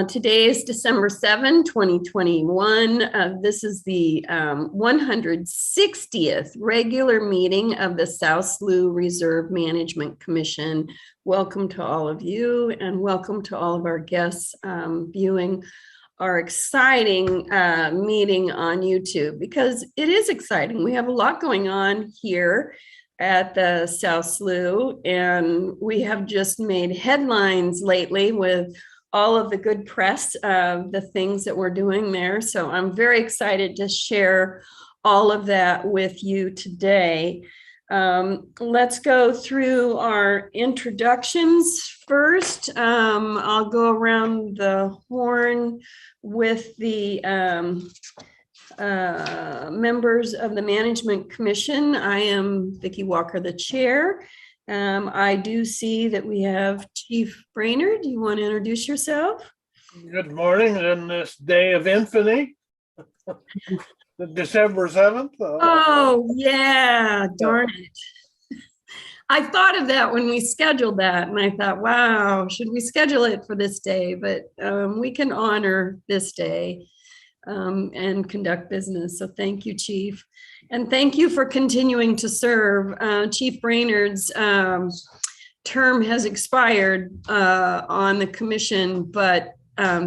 Today is December 7, 2021. This is the 160th regular meeting of the South Slough Reserve Management Commission. Welcome to all of you and welcome to all of our guests viewing our exciting meeting on YouTube, because it is exciting. We have a lot going on here at the South Slough, and we have just made headlines lately with all of the good press of the things that we're doing there. So I'm very excited to share all of that with you today. Let's go through our introductions first. I'll go around the horn with the members of the Management Commission. I am Vicki Walker, the chair. I do see that we have Chief Brainerd. Do you want to introduce yourself? Good morning on this day of infamy, December 7th. Oh, yeah, darn it. I thought of that when we scheduled that, and I thought, wow, should we schedule it for this day? But we can honor this day and conduct business. So thank you, Chief. And thank you for continuing to serve. Chief Brainerd's term has expired on the commission, but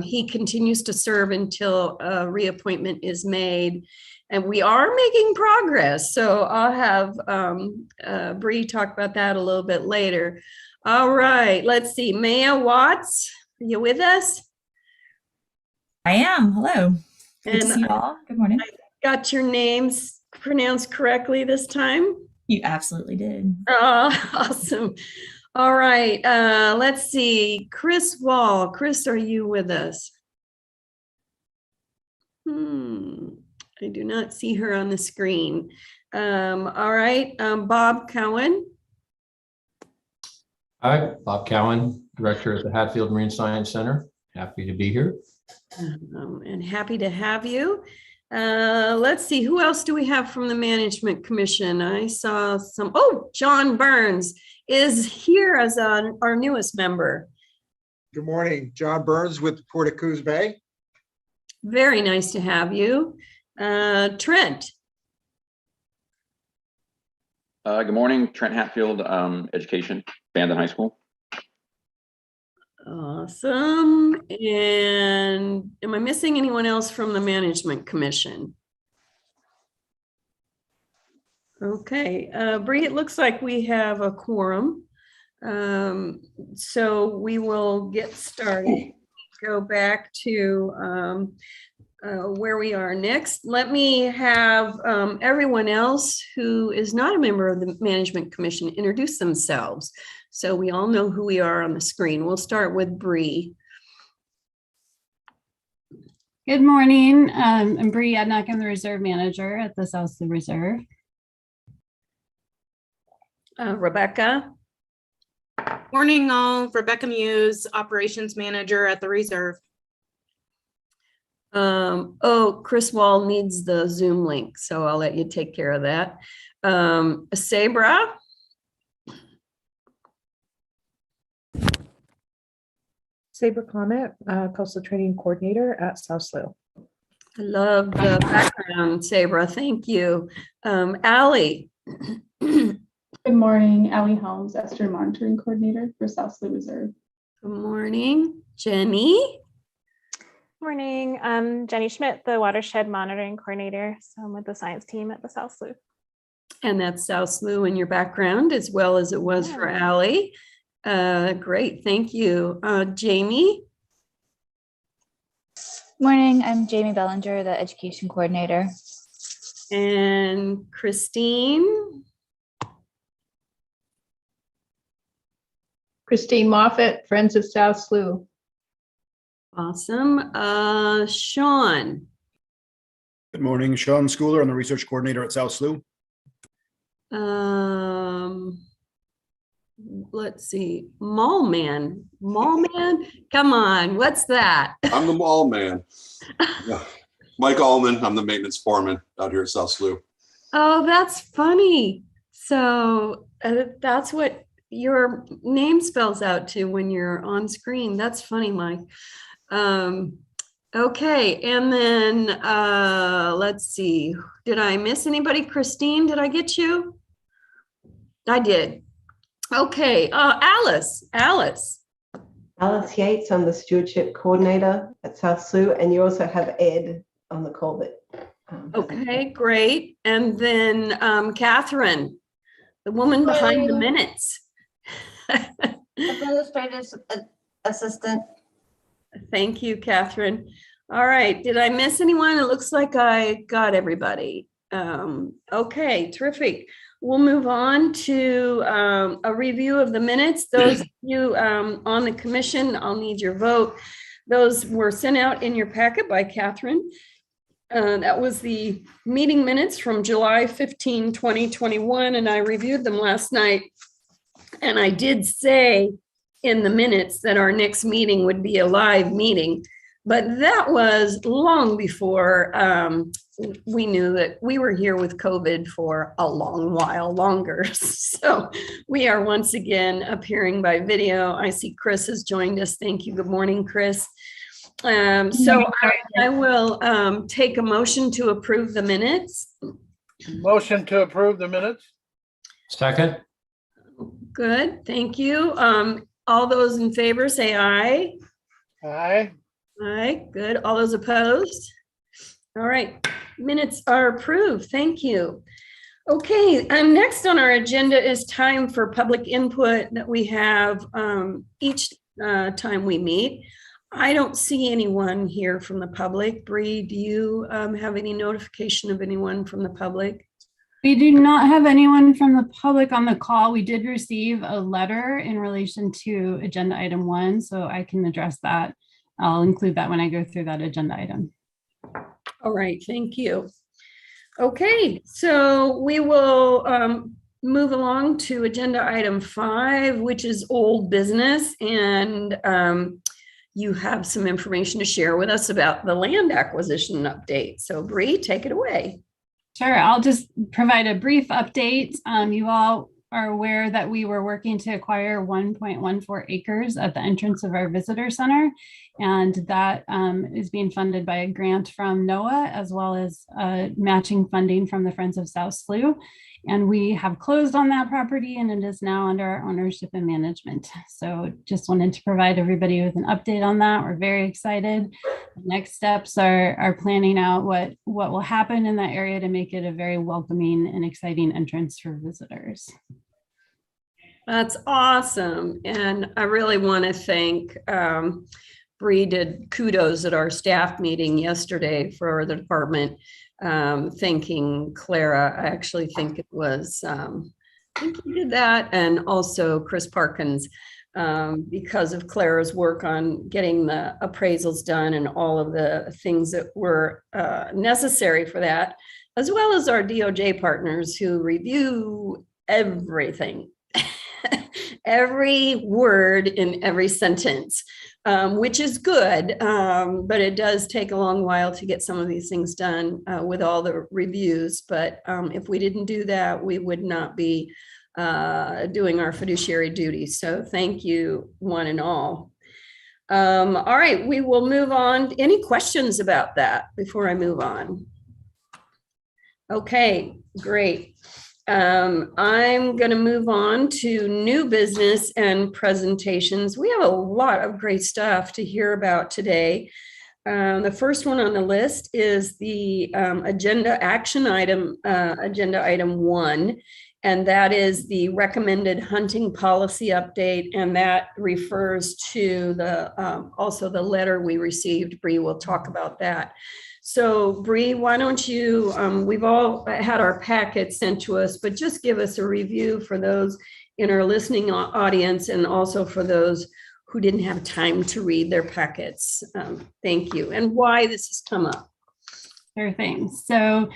he continues to serve until a reappointment is made. And we are making progress. So I'll have Bree talk about that a little bit later. All right, let's see. Maya Watts, are you with us? I am. Hello. Good And to see you all. Good morning. I got your names pronounced correctly this time? You absolutely did. Oh, awesome. All right, let's see. Chris Wall. Chris, are you with us? I do not see her on the screen. All right, Bob Cowan. Hi, Bob Cowan, Director at the Hatfield Marine Science Center. Happy to be here. And happy to have you. Let's see, who else do we have from the Management Commission? I saw some, oh, John Burns is here as our newest member. Good morning, John Burns with Port of Coos Bay. Very nice to have you. Trent. Good morning, Trent Hatfield, Education, Bandon High School. Awesome. And am I missing anyone else from the Management Commission? Okay, Bree, it looks like we have a quorum. So we will get started. Go back to where we are next. Let me have everyone else who is not a member of the Management Commission introduce themselves, so we all know who we are on the screen. We'll start with Bree. Good morning. I'm Bree Adnock. I'm the Reserve Manager at the South Slough Reserve. Rebecca. Morning all, Rebecca Muse, Operations Manager at the Reserve. Oh, Chris Wall needs the Zoom link, so I'll let you take care of that. Sabra. Sabra Comet, Coastal Training Coordinator at South Slough. I love the background, Sabra. Thank you. Allie. Good morning, Allie Helms, Estuary Monitoring Coordinator for South Slough Reserve. Good morning, Jenny. Morning, I'm Jenny Schmidt, the Watershed Monitoring Coordinator. So I'm with the science team at the South Slough. And that's South Slough in your background, as well as it was for Allie. Great, thank you. Jamie. Morning, I'm Jamie Bellinger, the Education Coordinator. And Christine. Christine Moffett, Friends of South Slough. Awesome. Sean. Good morning, Sean Schooler. I'm the Research Coordinator at South Slough. Let's see, Mallman. Come on, what's that? I'm the mall man. Yeah. Mike Allman, I'm the maintenance foreman out here at South Slough. Oh, that's funny. So that's what your name spells out to when you're on screen. That's funny, Mike. Okay, and then let's see. Did I miss anybody? Christine, did I get you? I did. Okay, Alice. Alice Yates, I'm the stewardship coordinator at South Slough, and you also have Ed on the call that. Okay, great. And then Catherine, the woman behind the minutes. Administrative assistant. Thank you, Catherine. All right, did I miss anyone? It looks like I got everybody. Okay, terrific. We'll move on to a review of the minutes. Those of you on the commission, I'll need your vote. Those were sent out in your packet by Catherine. That was the meeting minutes from July 15, 2021, and I reviewed them last night. And I did say in the minutes that our next meeting would be a live meeting, but that was long before we knew that we were here with COVID for a long while longer. So we are once again appearing by video. I see Chris has joined us. Thank you. Good morning, Chris. So I will take a motion to approve the minutes. Motion to approve the minutes. Second. Good, thank you. All those in favor say aye. Aye. Aye, good. All those opposed? All right, minutes are approved. Thank you. Okay, and next on our agenda is time for public input that we have each time we meet. I don't see anyone here from the public. Bree, do you have any notification of anyone from the public? We do not have anyone from the public on the call. We did receive a letter in relation to agenda item 1, so I can address that. I'll include that when I go through that agenda item. All right, thank you. Okay, so we will move along to agenda item 5, which is old business. And you have some information to share with us about the land acquisition update. So Bree, take it away. Sure, I'll just provide a brief update. You all are aware that we were working to acquire 1.14 acres at the entrance of our visitor center, and that is being funded by a grant from NOAA as well as matching funding from the Friends of South Slough. And we have closed on that property and it is now under our ownership and management. So just wanted to provide everybody with an update on that. We're very excited. The next steps are planning out what will happen in that area to make it a very welcoming and exciting entrance for visitors. That's awesome. And I really want to thank Bree did kudos at our staff meeting yesterday for the department, thanking Clara. I actually think it was, I think he did that, and also Chris Parkins, because of Clara's work on getting the appraisals done and all of the things that were necessary for that, as well as our DOJ partners who review everything. Every word in every sentence, which is good, but it does take a long while to get some of these things done with all the reviews. But if we didn't do that, we would not be doing our fiduciary duty. So thank you, one and all. All right, we will move on. Any questions about that before I move on? Okay, great. I'm going to move on to new business and presentations. We have a lot of great stuff to hear about today. The first one on the list is the agenda action item, agenda item 1, and that is the recommended hunting policy update. And that refers to the also the letter we received. Bree will talk about that. So Bree, why don't you, we've all had our packet sent to us, but just give us a review for those in our listening audience and also for those who didn't have time to read their packets. Thank you. And why this has come up. Sure thing. So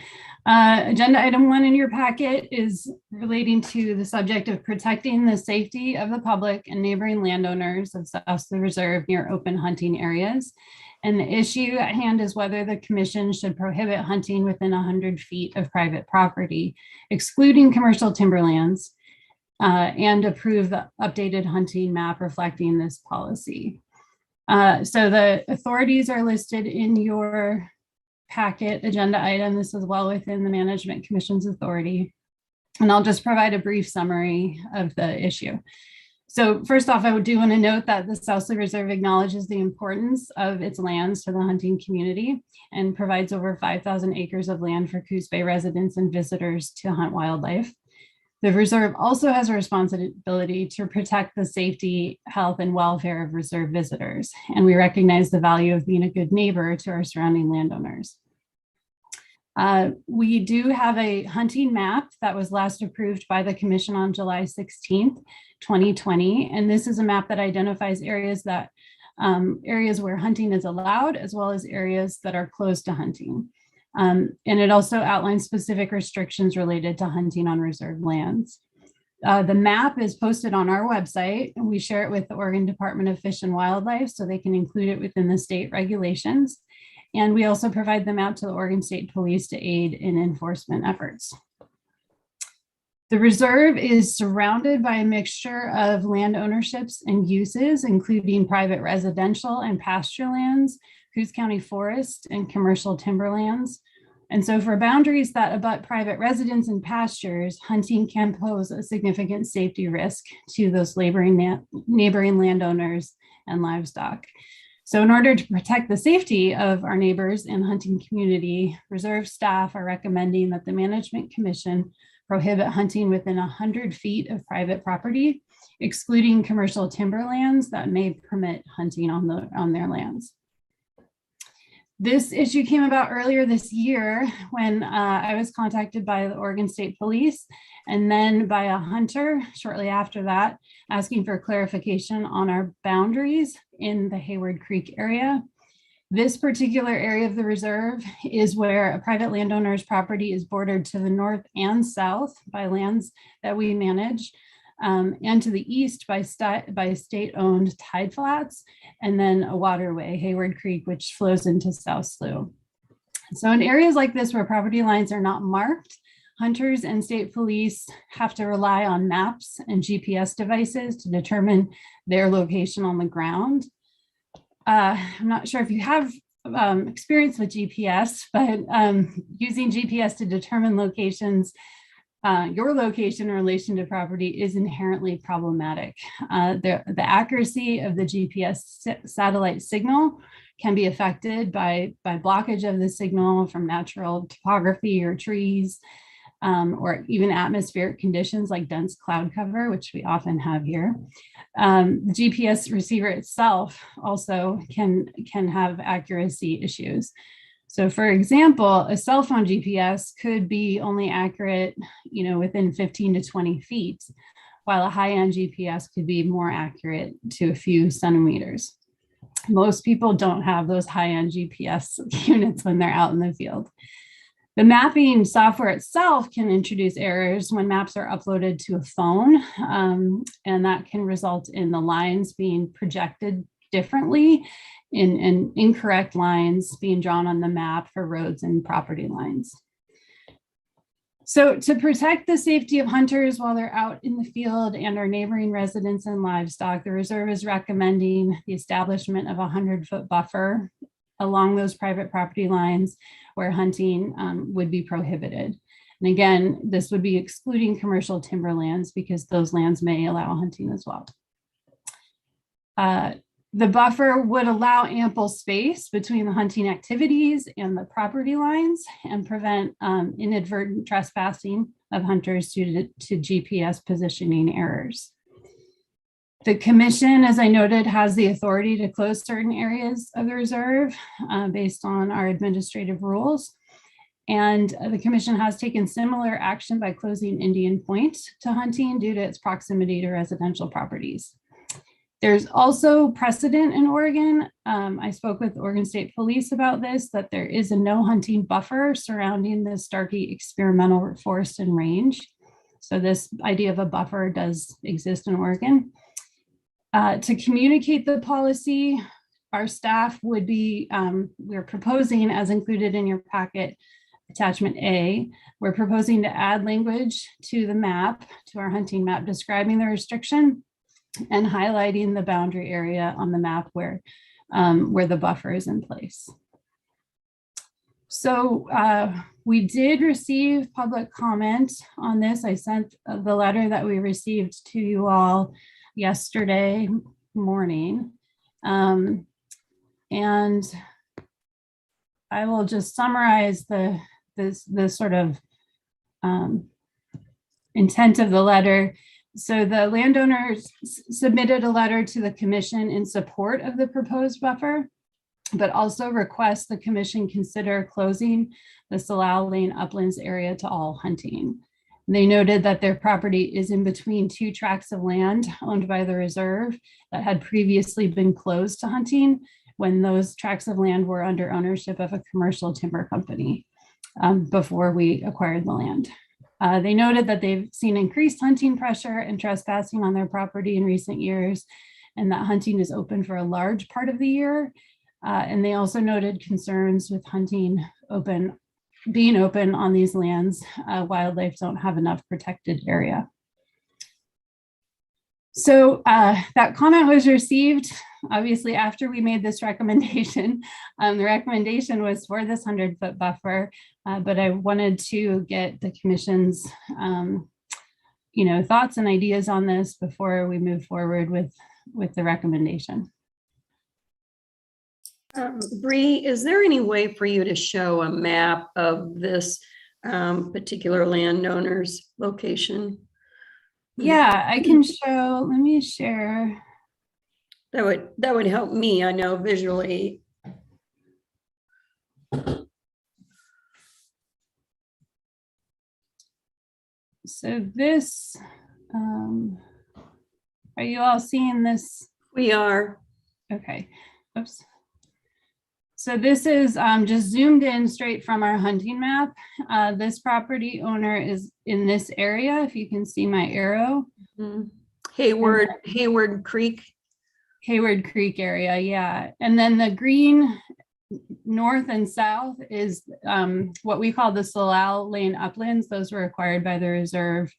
agenda item 1 in your packet is relating to the subject of protecting the safety of the public and neighboring landowners of South Slough Reserve near open hunting areas. And the issue at hand is whether the commission should prohibit hunting within 100 feet of private property, excluding commercial timberlands, and approve the updated hunting map reflecting this policy. So the authorities are listed in your packet agenda item. This is well within the Management Commission's authority. And I'll just provide a brief summary of the issue. So first off, I do want to note that the South Slough Reserve acknowledges the importance of its lands to the hunting community and provides over 5,000 acres of land for Coos Bay residents and visitors to hunt wildlife. The reserve also has a responsibility to protect the safety, health, and welfare of reserve visitors. And we recognize the value of being a good neighbor to our surrounding landowners. We do have a hunting map that was last approved by the Commission on July 16th, 2020. And this is a map that identifies areas where hunting is allowed, as well as areas that are closed to hunting. And it also outlines specific restrictions related to hunting on reserved lands. The map is posted on our website, and we share it with the Oregon Department of Fish and Wildlife so they can include it within the state regulations. And we also provide the map to the Oregon State Police to aid in enforcement efforts. The reserve is surrounded by a mixture of land ownerships and uses, including private residential and pasture lands, Coos County forest, and commercial timberlands. And so for boundaries that abut private residence and pastures, hunting can pose a significant safety risk to those neighboring landowners and livestock. So in order to protect the safety of our neighbors and hunting community, reserve staff are recommending that the Management Commission prohibit hunting within 100 feet of private property, excluding commercial timberlands that may permit hunting on their lands. This issue came about earlier this year when I was contacted by the Oregon State Police and then by a hunter shortly after that, asking for clarification on our boundaries in the Hayward Creek area. This particular area of the reserve is where a private landowner's property is bordered to the north and south by lands that we manage, and to the east by state-owned tide flats, and then a waterway, Hayward Creek, which flows into South Slough. So in areas like this where property lines are not marked, hunters and state police have to rely on maps and GPS devices to determine their location on the ground. I'm not sure if you have experience with GPS, but using GPS to determine locations, your location in relation to property is inherently problematic. The accuracy of the GPS satellite signal can be affected by blockage of the signal from natural topography or trees, or even atmospheric conditions like dense cloud cover, which we often have here. The GPS receiver itself also can have accuracy issues. So for example, a cell phone GPS could be only accurate, within 15 to 20 feet, while a high-end GPS could be more accurate to a few centimeters. Most people don't have those high-end GPS units when they're out in the field. The mapping software itself can introduce errors when maps are uploaded to a phone, and that can result in the lines being projected differently and incorrect lines being drawn on the map for roads and property lines. So to protect the safety of hunters while they're out in the field and our neighboring residents and livestock, the reserve is recommending the establishment of a 100-foot buffer along those private property lines where hunting would be prohibited. And again, this would be excluding commercial timberlands because those lands may allow hunting as well. The buffer would allow ample space between the hunting activities and the property lines and prevent inadvertent trespassing of hunters due to GPS positioning errors. The commission, as I noted, has the authority to close certain areas of the reserve based on our administrative rules. And the commission has taken similar action by closing Indian Point to hunting due to its proximity to residential properties. There's also precedent in Oregon. I spoke with Oregon State Police about this, that there is a no hunting buffer surrounding the Starkey experimental forest and range. So this idea of a buffer does exist in Oregon. To communicate the policy, our staff would be, we're proposing, as included in your packet, attachment A, we're proposing to add language to the map, to our hunting map, describing the restriction and highlighting the boundary area on the map where the buffer is in place. So we did receive public comment on this. I sent the letter that we received to you all yesterday morning. And I will just summarize the sort of intent of the letter. So the landowners submitted a letter to the commission in support of the proposed buffer, but also request the commission consider closing the Salal Lane Uplands area to all hunting. They noted that their property is in between two tracts of land owned by the reserve that had previously been closed to hunting when those tracts of land were under ownership of a commercial timber company before we acquired the land. They noted that they've seen increased hunting pressure and trespassing on their property in recent years, and that hunting is open for a large part of the year. And they also noted concerns with hunting being open on these lands. Wildlife don't have enough protected area. So that comment was received, obviously, after we made this recommendation. The recommendation was for this 100-foot buffer, but I wanted to get the commission's thoughts and ideas on this before we move forward with the recommendation. Bree, is there any way for you to show a map of this particular landowner's location? Yeah, I can show, let me share. That would help me, I know, visually. So this, are you all seeing this? We are. Okay, oops. So this is just zoomed in straight from our hunting map. This property owner is in this area, if you can see my arrow. Mm-hmm. Hayward Creek. Hayward Creek area, yeah. And then the green north and south is what we call the Salal Lane Uplands. Those were acquired by the reserve,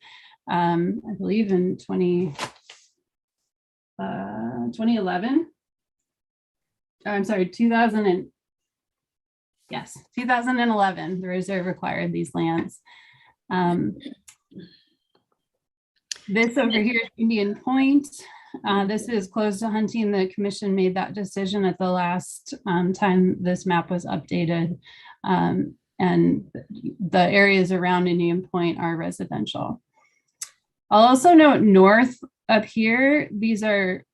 I believe in 2011. I'm sorry, 2011. The reserve acquired these lands. This over here is Indian Point. This is closed to hunting. The commission made that decision at the last time this map was updated. And the areas around Indian Point are residential. I'll also note north up here, these are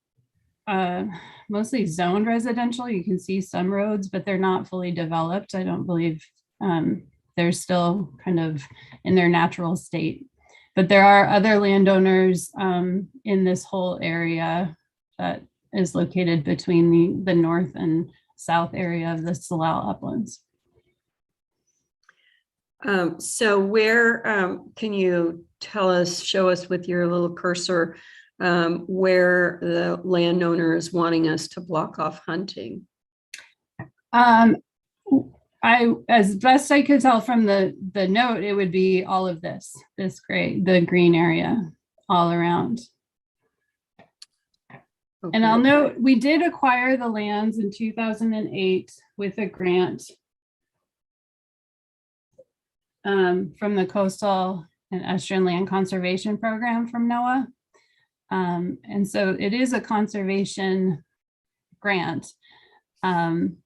mostly zoned residential. You can see some roads, but they're not fully developed. I don't believe they're still kind of in their natural state. But there are other landowners in this whole area that is located between the north and south area of the Salal Uplands. So where can you show us with your little cursor where the landowner is wanting us to block off hunting? As best I could tell from the note, it would be all of the green area all around. Okay. And I'll note, we did acquire the lands in 2008 with a grant from the Coastal and Estuarine Land Conservation Program from NOAA. And so it is a conservation grant. And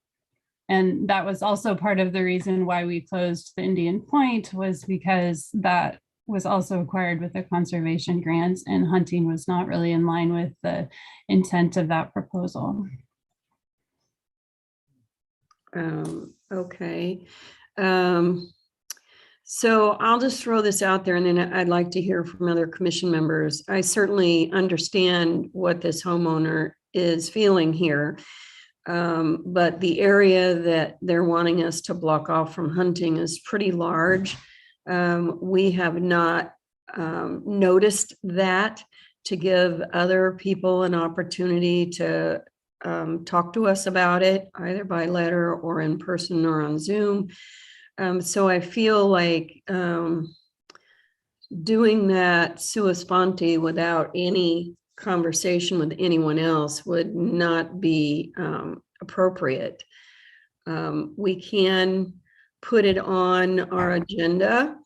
that was also part of the reason why we closed the Indian Point, was because that was also acquired with a conservation grant, and hunting was not really in line with the intent of that proposal. Okay. So I'll just throw this out there, and then I'd like to hear from other commission members. I certainly understand what this homeowner is feeling here. But the area that they're wanting us to block off from hunting is pretty large. We have not noticed that, to give other people an opportunity to talk to us about it, either by letter or in person or on Zoom. So I feel like doing that sua sponte without any conversation with anyone else would not be appropriate. We can put it on our agenda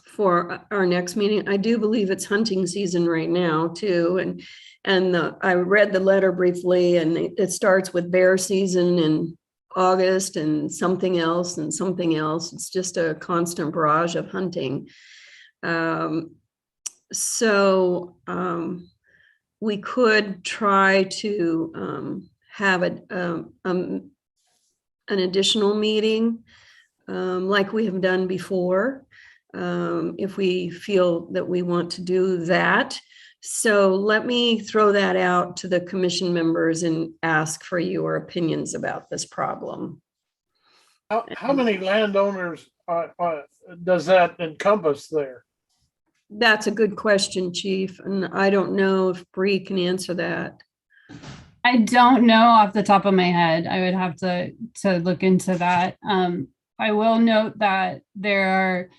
for our next meeting. I do believe it's hunting season right now too. And I read the letter briefly, and it starts with bear season in August and something else and something else. It's just a constant barrage of hunting. So we could try to have an additional meeting like we have done before, if we feel that we want to do that. So let me throw that out to the commission members and ask for your opinions about this problem. How many landowners does that encompass there? That's a good question, Chief, and I don't know if Bree can answer that. I don't know off the top of my head. I would have to look into that. I will note that there are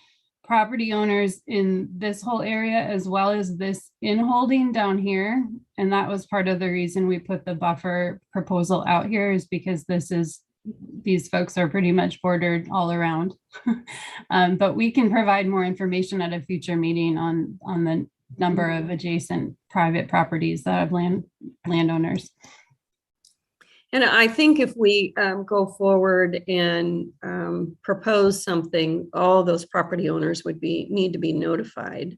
property owners in this whole area as well as this in holding down here. And that was part of the reason we put the buffer proposal out here, is because these folks are pretty much bordered all around. But we can provide more information at a future meeting on the number of adjacent private properties that have landowners. And I think if we go forward and propose something, all those property owners would need to be notified.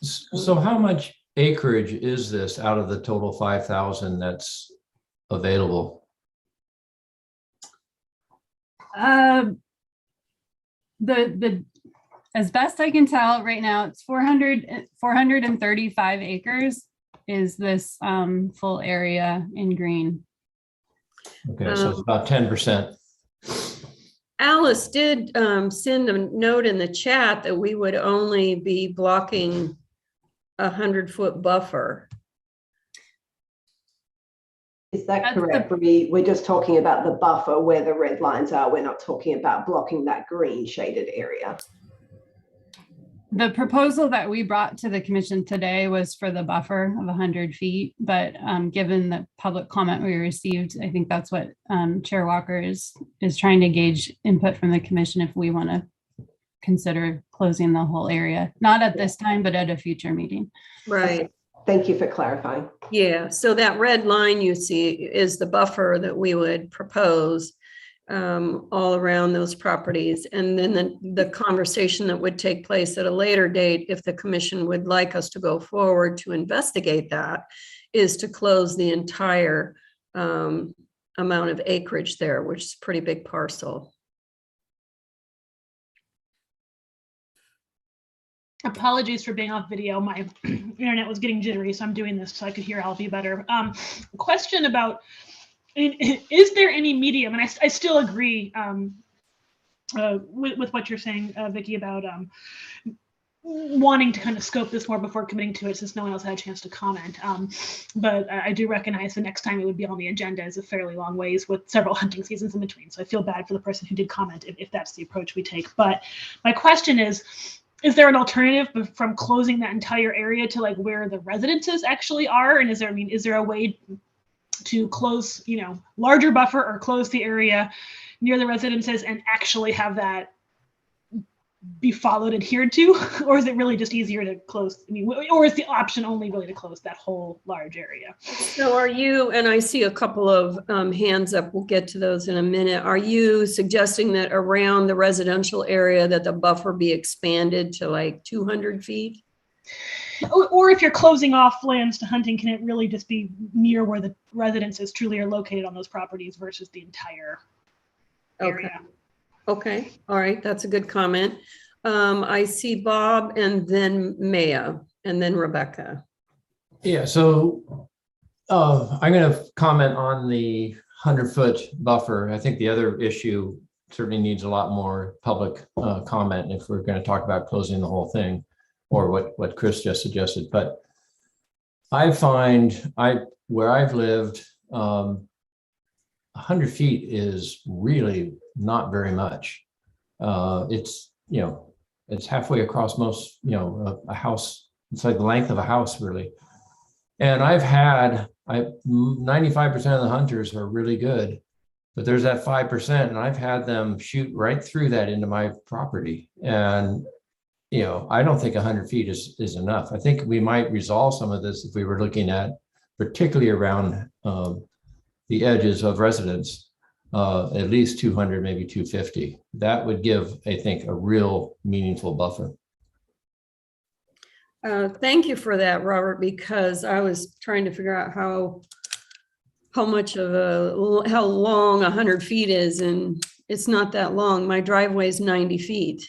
So how much acreage is this out of the total 5,000 that's available? The as best I can tell right now, it's 435 acres is this full area in green. Okay, so it's about 10%. Alice did send a note in the chat that we would only be blocking 100-foot buffer. Is that correct? We're just talking about the buffer where the red lines are. We're not talking about blocking that green shaded area. The proposal that we brought to the commission today was for the buffer of 100 feet, but given the public comment we received, I think that's what Chair Walker is trying to gauge input from the commission if we want to consider closing the whole area. Not at this time, but at a future meeting. Right. Thank you for clarifying. Yeah, so that red line you see is the buffer that we would propose all around those properties. And then the conversation that would take place at a later date, if the commission would like us to go forward to investigate that, is to close the entire amount of acreage there, which is a pretty big parcel. Apologies for being off video. My internet was getting jittery, so I'm doing this so I could hear all of you better. Question about, is there any medium, and I still agree with what you're saying, Vicki, about wanting to kind of scope this more before committing to it, since no one else had a chance to comment. But I do recognize the next time it would be on the agenda is a fairly long ways with several hunting seasons in between. So I feel bad for the person who did comment if that's the approach we take. But my question is there an alternative from closing that entire area to like where the residences actually are? And is there a way to close, larger buffer or close the area near the residences and actually have that be followed, adhered to? Or is it really just easier to close? Or is the option only really to close that whole large area? So are you, and I see a couple of hands up, we'll get to those in a minute. Are you suggesting that around the residential area that the buffer be expanded to like 200 feet? Or if you're closing off lands to hunting, can it really just be near where the residences truly are located on those properties versus the entire area? Okay. All right. That's a good comment. I see Bob and then Maya and then Rebecca. Yeah, so I'm going to comment on the 100-foot buffer. I think the other issue certainly needs a lot more public comment if we're going to talk about closing the whole thing, or what Chris just suggested. But I find where I've lived, 100 feet is really not very much. It's halfway across most, a house It's like the length of a house, really. And 95% of the hunters are really good, but there's that 5%, and I've had them shoot right through that into my property. And, you know, I don't think 100 feet is enough. I think we might resolve some of this if we were looking at, particularly around the edges of residence, at least 200, maybe 250. That would give, I think, a real meaningful buffer. Thank you for that, Robert, because I was trying to figure out how much of how long 100 feet is, and it's not that long. My driveway is 90 feet.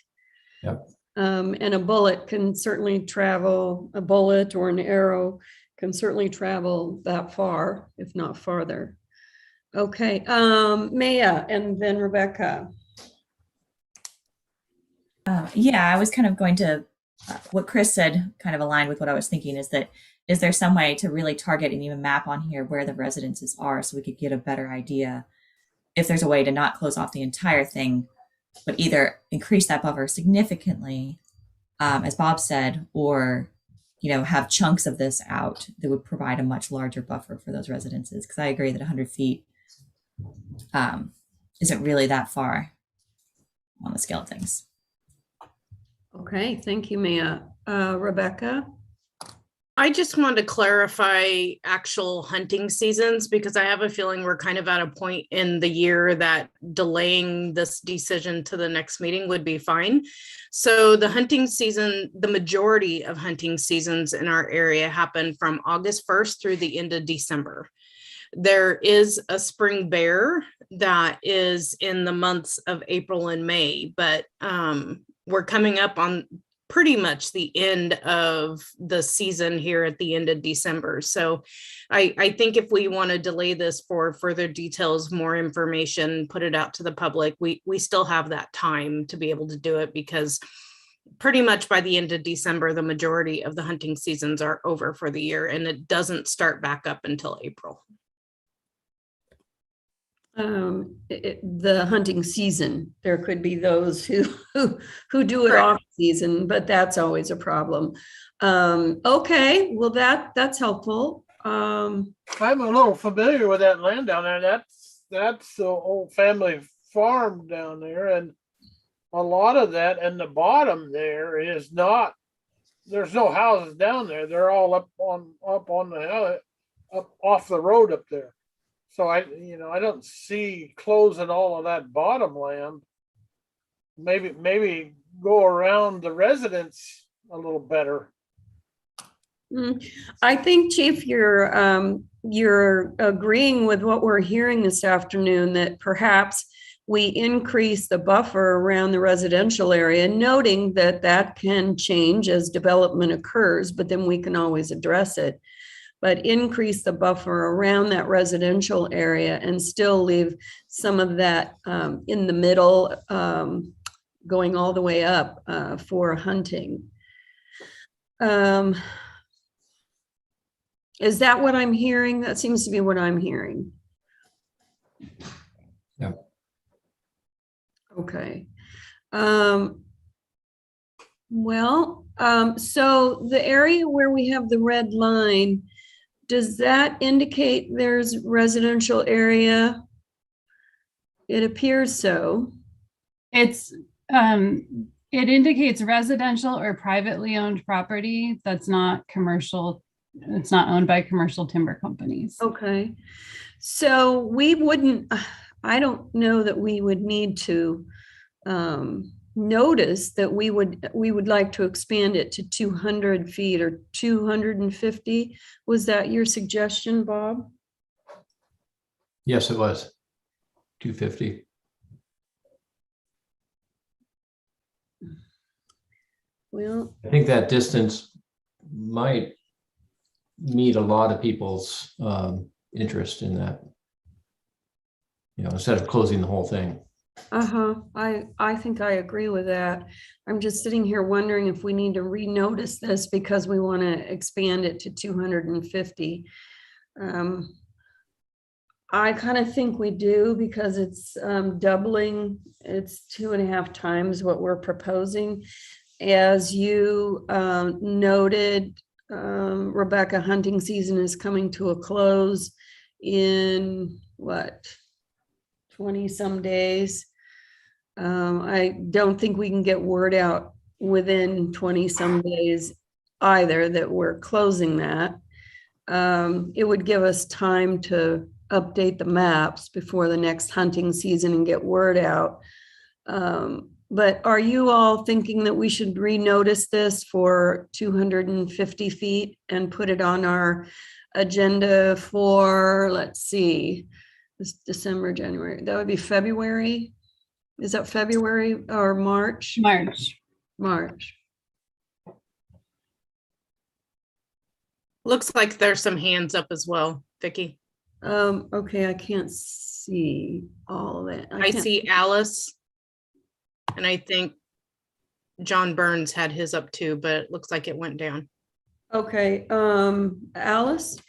Yep. And a bullet can certainly travel, a bullet or an arrow can certainly travel that far, if not farther. Okay, Maya and then Rebecca. Yeah, I was kind of going to, what Chris said kind of aligned with what I was thinking, is that, is there some way to really target and even map on here where the residences are so we could get a better idea if there's a way to not close off the entire thing, but either increase that buffer significantly, as Bob said, or, you know, have chunks of this out that would provide a much larger buffer for those residences. Because I agree that 100 feet isn't really that far on the scale of things. Okay, thank you, Maya. Rebecca? I just wanted to clarify actual hunting seasons, because I have a feeling we're kind of at a point in the year that delaying this decision to the next meeting would be fine. So the hunting season, the majority of hunting seasons in our area happen from August 1st through the end of December. There is a spring bear that is in the months of April and May, but we're coming up on pretty much the end of the season here at the end of December. So I think if we want to delay this for further details, more information, put it out to the public, we still have that time to be able to do it, because pretty much by the end of December, the majority of the hunting seasons are over for the year, and it doesn't start back up until April. The hunting season, there could be those who do it Correct. off season, but that's always a problem. Okay, well that's helpful. I'm a little familiar with that land down there. That's the old family farm down there, and a lot of that and the bottom there is not. There's no houses down there. They're all up on the hill, up off the road up there. So I don't see closing all of that bottom land. Maybe go around the residence a little better. I think, Chief, you're agreeing with what we're hearing this afternoon, that perhaps we increase the buffer around the residential area, noting that that can change as development occurs, but then we can always address it. But increase the buffer around that residential area and still leave some of that in the middle, going all the way up for hunting. Is that what I'm hearing? That seems to be what I'm hearing. Yeah. Okay. So the area where we have the red line, does that indicate there's residential area? It appears so. It indicates residential or privately owned property that's not commercial. It's not owned by commercial timber companies. Okay. So we wouldn't, I don't know that we would need to notice that we would like to expand it to 200 feet or 250. Was that your suggestion, Bob? Yes, it was 250. Well, I think that distance might meet a lot of people's interest in that, instead of closing the whole thing. I think I agree with that. I'm just sitting here wondering if we need to renotice this because we want to expand it to 250. I kind of think we do, because it's doubling, it's 2.5 times what we're proposing. As you noted, Rebecca, hunting season is coming to a close in what, 20 some days. I don't think we can get word out within 20 some days either that we're closing that. It would give us time to update the maps before the next hunting season and get word out. But are you all thinking that we should renotice this for 250 feet and put it on our agenda for, let's see, this December, January, that would be February? Is that February or March? March. March. Looks like there's some hands up as well, Vicky. Okay, I can't see all of it. I can't- see Alice. And I think John Burns had his up too, but it looks like it went down. Okay, Alice?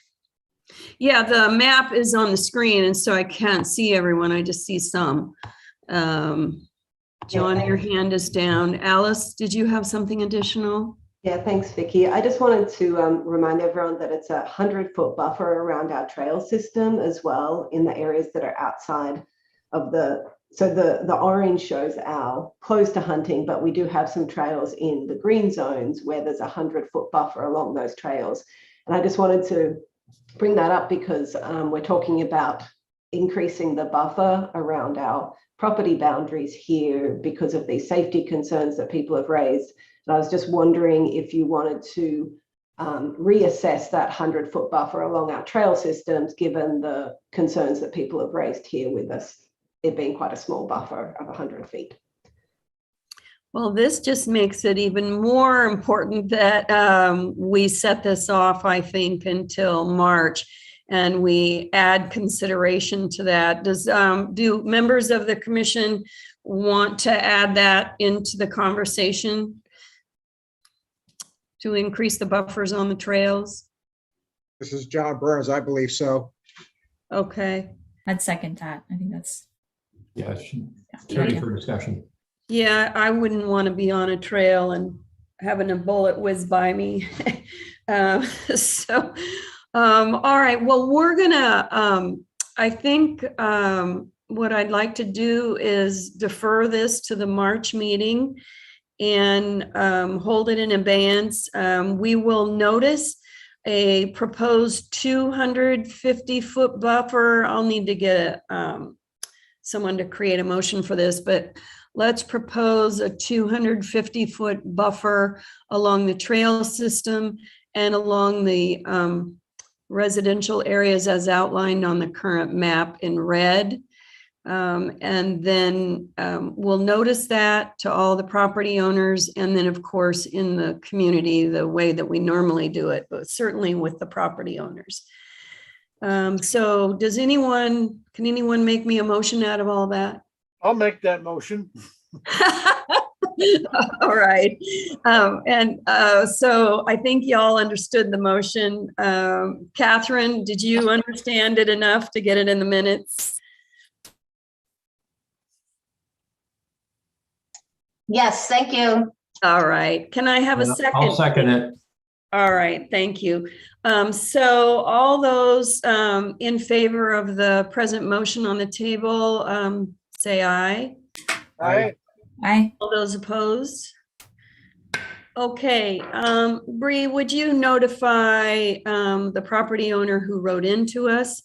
Yeah, the map is on the screen, and so I can't see everyone. I just see some. John, your hand is down. Alice, did you have something additional? Yeah, thanks, Vicky. I just wanted to remind everyone that it's a 100-foot buffer around our trail system as well in the areas that are outside of so the orange shows our close to hunting, but we do have some trails in the green zones where there's a 100-foot buffer along those trails. And I just wanted to bring that up because we're talking about increasing the buffer around our property boundaries here because of these safety concerns that people have raised. And I was just wondering if you wanted to reassess that 100-foot buffer along our trail systems, given the concerns that people have raised here with us, it being quite a small buffer of 100 feet. Well, this just makes it even more important that we set this off, I think, until March, and we add consideration to that. Do members of the commission want to add that into the conversation to increase the buffers on the trails? This is John Burns. I believe so. Okay. I'd second that. I think that's. Yeah, ready for discussion. Yeah, I wouldn't want to be on a trail and having a bullet whiz by me. All right, well, we're gonna, I think what I'd like to do is defer this to the March meeting and hold it in abeyance. We will notice a proposed 250-foot buffer. I'll need to get someone to create a motion for this, but let's propose a 250-foot buffer along the trail system and along the residential areas as outlined on the current map in red. And then we'll notice that to all the property owners, and then of course in the community the way that we normally do it, but certainly with the property owners. So can anyone make me a motion out of all that? I'll make that motion. All right. So I think y'all understood the motion. Catherine, did you understand it enough to get it in the minutes? Yes, thank you. All right. Can I have a second? I'll second it. All right. Thank you. So all those in favor of the present motion on the table, say aye. Aye. Aye. All those opposed? Okay, Bree, would you notify the property owner who wrote into us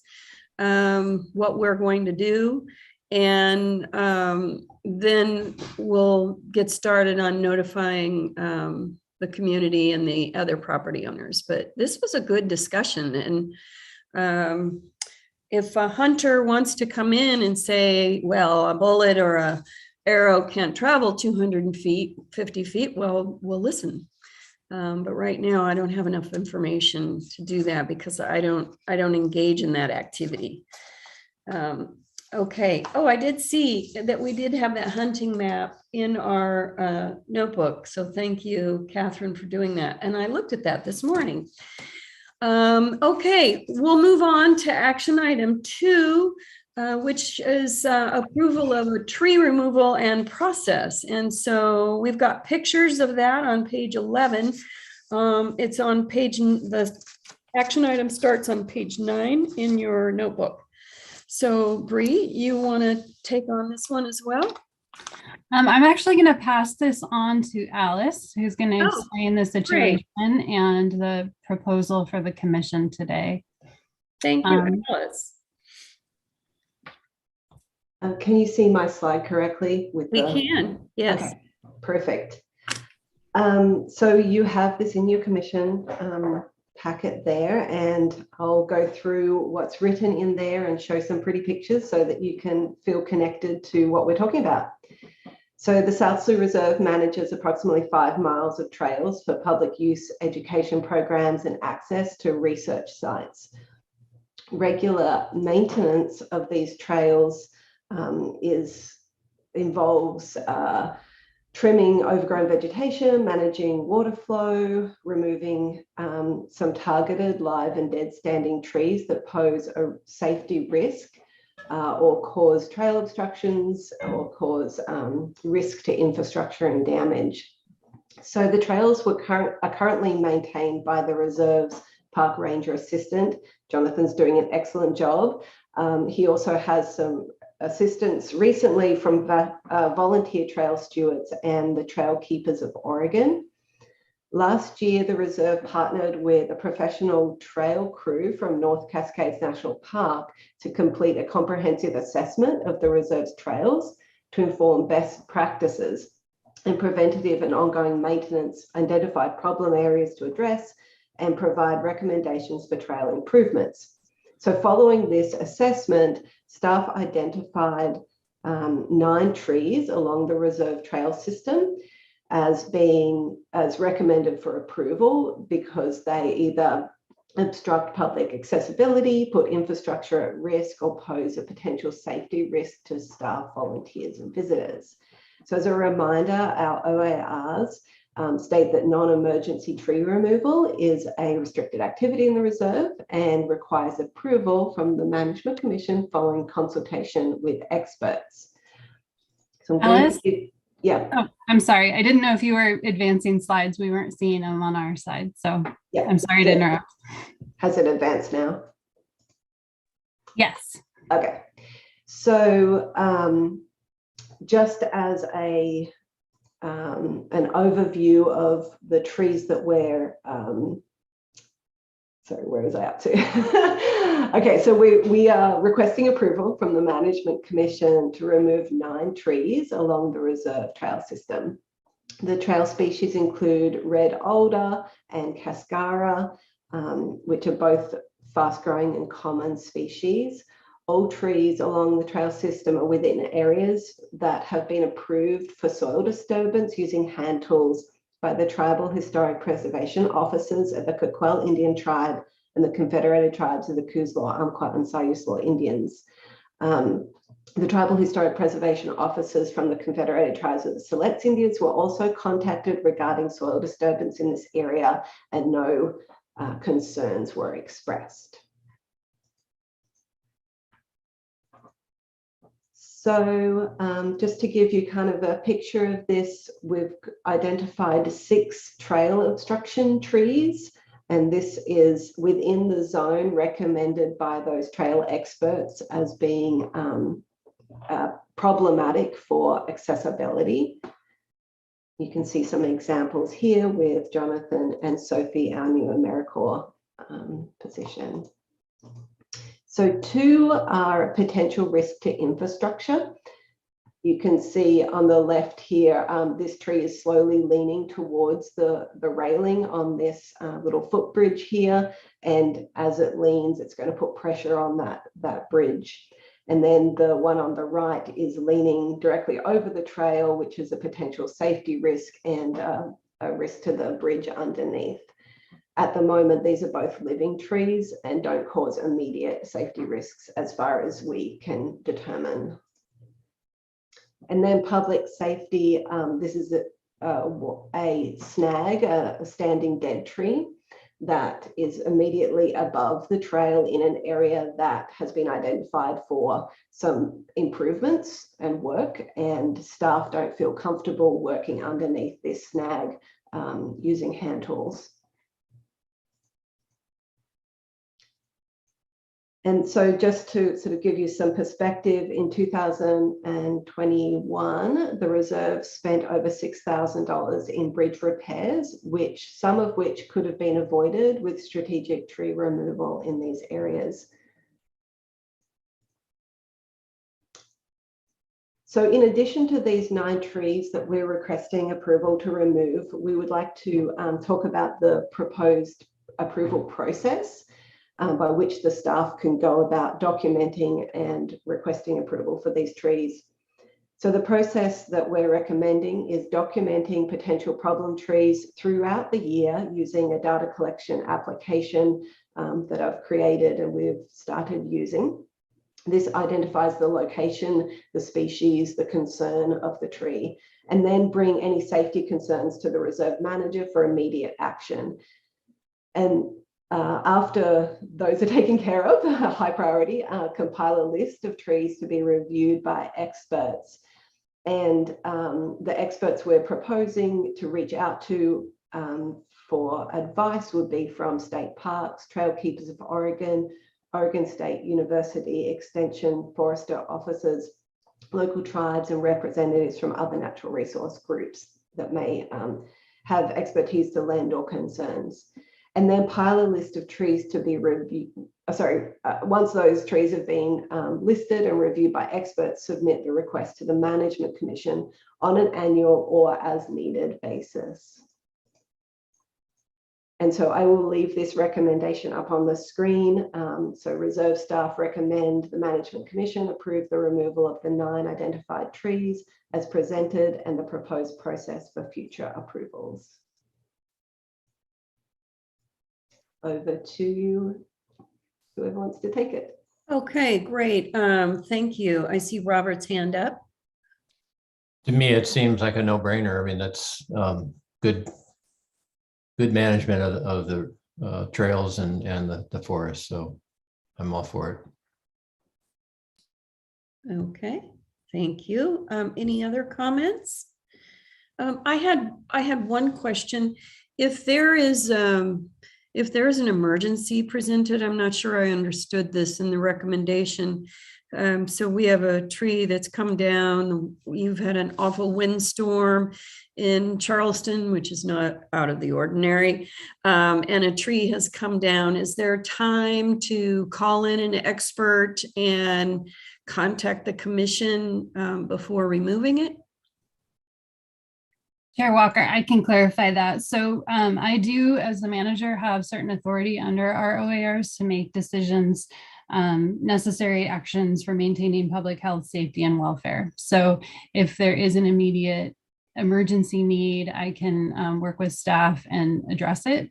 what we're going to do? And then we'll get started on notifying the community and the other property owners. But this was a good discussion. And if a hunter wants to come in and say, well, a bullet or a arrow can't travel 250 feet, well, we'll listen. But right now I don't have enough information to do that because I don't engage in that activity. Okay. Oh, I did see that we did have that hunting map in our notebook. So thank you, Catherine, for doing that. And I looked at that this morning. Okay, we'll move on to action item 2, which is approval of a tree removal and process. And so we've got pictures of that on page 11. It's on the action item starts on page 9 in your notebook. So Bree, you want to take on this one as well? I'm actually going to pass this on to Alice, who's going to explain the situation and the proposal for the commission today. Thank you, Alice. Can you see my slide correctly? We can, yes. Okay, perfect. So you have this in your commission packet there, and I'll go through what's written in there and show some pretty pictures so that you can feel connected to what we're talking about. So the South Slough Reserve manages approximately 5 miles of trails for public use, education programs, and access to research sites. Regular maintenance of these trails involves trimming overgrown vegetation, managing water flow, removing some targeted live and dead standing trees that pose a safety risk or cause trail obstructions or cause risk to infrastructure and damage. So the trails are currently maintained by the reserve's park ranger assistant. Jonathan's doing an excellent job. He also has some assistance recently from volunteer trail stewards and the Trail Keepers of Oregon. Last year, the reserve partnered with a professional trail crew from North Cascades National Park to complete a comprehensive assessment of the reserve's trails to inform best practices and preventative and ongoing maintenance, identify problem areas to address, and provide recommendations for trail improvements. So following this assessment, staff identified 9 trees along the reserve trail system as recommended for approval because they either obstruct public accessibility, put infrastructure at risk, or pose a potential safety risk to staff, volunteers, and visitors. So as a reminder, our OARs state that non-emergency tree removal is a restricted activity in the reserve and requires approval from the Management Commission following consultation with experts. So Alice? Yeah. Oh, I'm sorry. I didn't know if you were advancing slides. We weren't seeing them on our side. So yeah, I'm sorry to interrupt. Has it advanced now? Yes. Okay. So just as an overview of the trees that we're, sorry, where was I up to? Okay, so we are requesting approval from the Management Commission to remove 9 trees along the reserve trail system. The trail species include red alder and cascara, which are both fast-growing and common species. All trees along the trail system are within areas that have been approved for soil disturbance using hand tools by the Tribal Historic Preservation Officers of the Coquille Indian Tribe and the Confederated Tribes of the Kuzlaw, Umpqua, and Siuslaw Indians. The Tribal Historic Preservation Officers from the Confederated Tribes of the Siletz Indians were also contacted regarding soil disturbance in this area, and no concerns were expressed. So just to give you kind of a picture of this, we've identified 6 trail obstruction trees, and this is within the zone recommended by those trail experts as being problematic for accessibility. You can see some examples here with Jonathan and Sophie, our new AmeriCorps position. So 2 are a potential risk to infrastructure. You can see on the left here, this tree is slowly leaning towards the railing on this little footbridge here. And as it leans, it's going to put pressure on that bridge. And then the one on the right is leaning directly over the trail, which is a potential safety risk and a risk to the bridge underneath. At the moment, these are both living trees and don't cause immediate safety risks as far as we can determine. And then public safety, this is a snag, a standing dead tree. that is immediately above the trail in an area that has been identified for some improvements and work, and staff don't feel comfortable working underneath this snag using hand tools. And so just to sort of give you some perspective, in 2021, the reserve spent over $6,000 in bridge repairs, some of which could have been avoided with strategic tree removal in these areas. So in addition to these 9 trees that we're requesting approval to remove, we would like to talk about the proposed approval process by which the staff can go about documenting and requesting approval for these trees. So the process that we're recommending is documenting potential problem trees throughout the year using a data collection application that I've created and we've started using. This identifies the location, the species, the concern of the tree, and then bring any safety concerns to the reserve manager for immediate action. And after those are taken care of, a high priority, compile a list of trees to be reviewed by experts. And the experts we're proposing to reach out to for advice would be from state parks, Trail Keepers of Oregon, Oregon State University Extension Forester officers, local tribes, and representatives from other natural resource groups that may have expertise to lend or concerns. And then pile a list of trees to be reviewed. Once those trees have been listed and reviewed by experts, submit the request to the Management Commission on an annual or as needed basis. And so I will leave this recommendation up on the screen. So reserve staff recommend the Management Commission approve the removal of the 9 identified trees as presented and the proposed process for future approvals. Over to you, whoever wants to take it. Okay, great. Thank you. I see Robert's hand up. To me, it seems like a no-brainer. I mean, that's good management of the trails and the forest. So I'm all for it. Okay, thank you. Any other comments? I had one question. If there is an emergency presented, I'm not sure I understood this in the recommendation. So we have a tree that's come down. You've had an awful windstorm in Charleston, which is not out of the ordinary, and a tree has come down. Is there time to call in an expert and contact the commission before removing it? Chair Walker, I can clarify that. So I do, as the manager, have certain authority under our OARs to make decisions, necessary actions for maintaining public health, safety, and welfare. So if there is an immediate emergency need, I can work with staff and address it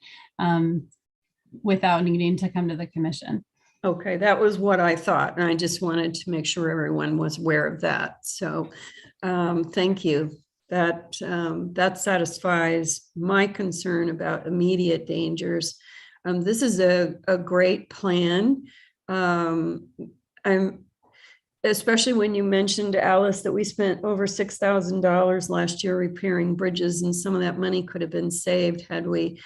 without needing to come to the commission. Okay, that was what I thought. And I just wanted to make sure everyone was aware of that. So thank you. That satisfies my concern about immediate dangers. This is a great plan. Especially when you mentioned, Alice, that we spent over $6,000 last year repairing bridges, and some of that money could have been saved had we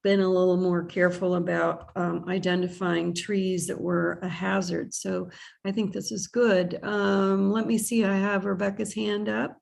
been a little more careful about identifying trees that were a hazard. So I think this is good. Let me see, I have Rebecca's hand up.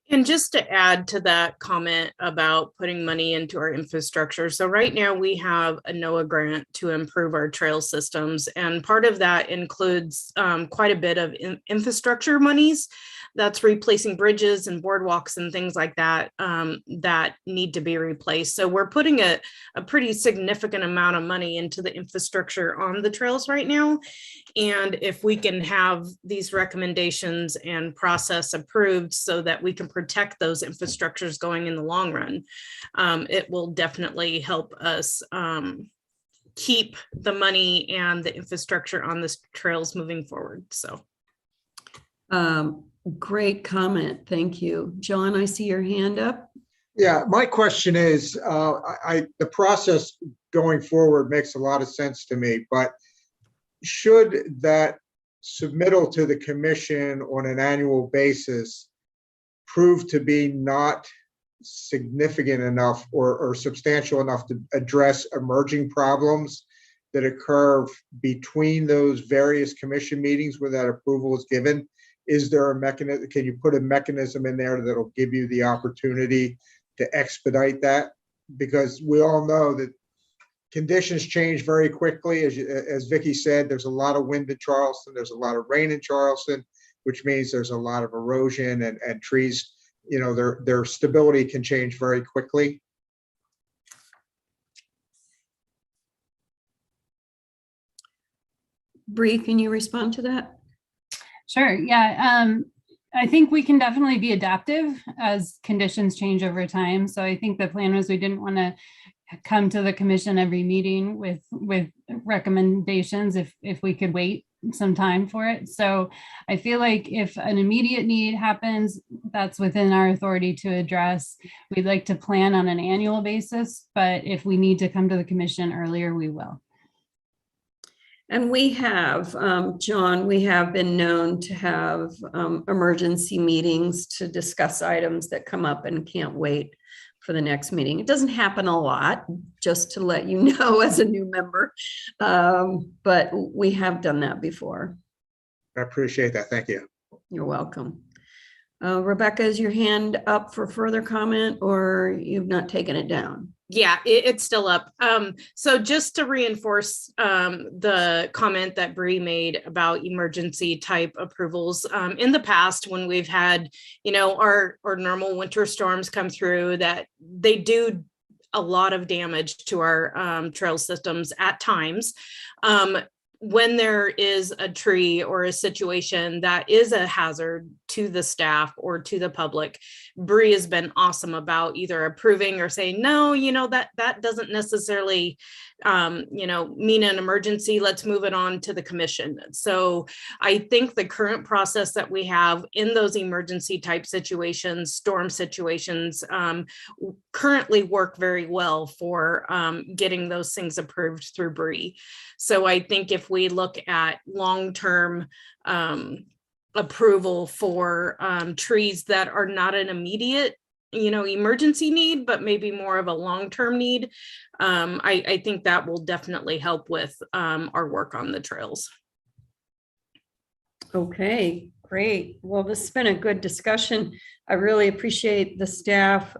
And just to add to that comment about putting money into our infrastructure. So right now we have a NOAA grant to improve our trail systems. And part of that includes quite a bit of infrastructure monies. That's replacing bridges and boardwalks and things like that that need to be replaced. So we're putting a pretty significant amount of money into the infrastructure on the trails right now. And if we can have these recommendations and process approved so that we can protect those infrastructures going in the long run, it will definitely help us keep the money and the infrastructure on the trails moving forward. So. Great comment. Thank you. John, I see your hand up. Yeah, my question is, the process going forward makes a lot of sense to me, but should that submittal to the commission on an annual basis prove to be not significant enough or substantial enough to address emerging problems that occur between those various commission meetings where that approval is given? Is there a mechanism? Can you put a mechanism in there that'll give you the opportunity to expedite that? Because we all know that conditions change very quickly. As Vicky said, there's a lot of wind in Charleston. There's a lot of rain in Charleston, which means there's a lot of erosion and trees, their stability can change very quickly. Bree, can you respond to that? Sure. Yeah. I think we can definitely be adaptive as conditions change over time. So I think the plan was we didn't want to come to the commission every meeting with recommendations if we could wait some time for it. So I feel like if an immediate need happens, that's within our authority to address. We'd like to plan on an annual basis, but if we need to come to the commission earlier, we will. And we have, John, we have been known to have emergency meetings to discuss items that come up and can't wait for the next meeting. It doesn't happen a lot, just to let you know as a new member, but we have done that before. I appreciate that. Thank you. You're welcome. Rebecca, is your hand up for further comment or you've not taken it down? Yeah, it's still up. So just to reinforce the comment that Bree made about emergency type approvals, in the past when we've had, our normal winter storms come through, that they do a lot of damage to our trail systems at times. When there is a tree or a situation that is a hazard to the staff or to the public, Bree has been awesome about either approving or saying, no, that doesn't necessarily, mean an emergency. Let's move it on to the commission. So I think the current process that we have in those emergency type situations, storm situations, currently work very well for getting those things approved through Bree. So I think if we look at long-term approval for trees that are not an immediate, emergency need, but maybe more of a long-term need, I think that will definitely help with our work on the trails. Okay, great. Well, this has been a good discussion. I really appreciate the staff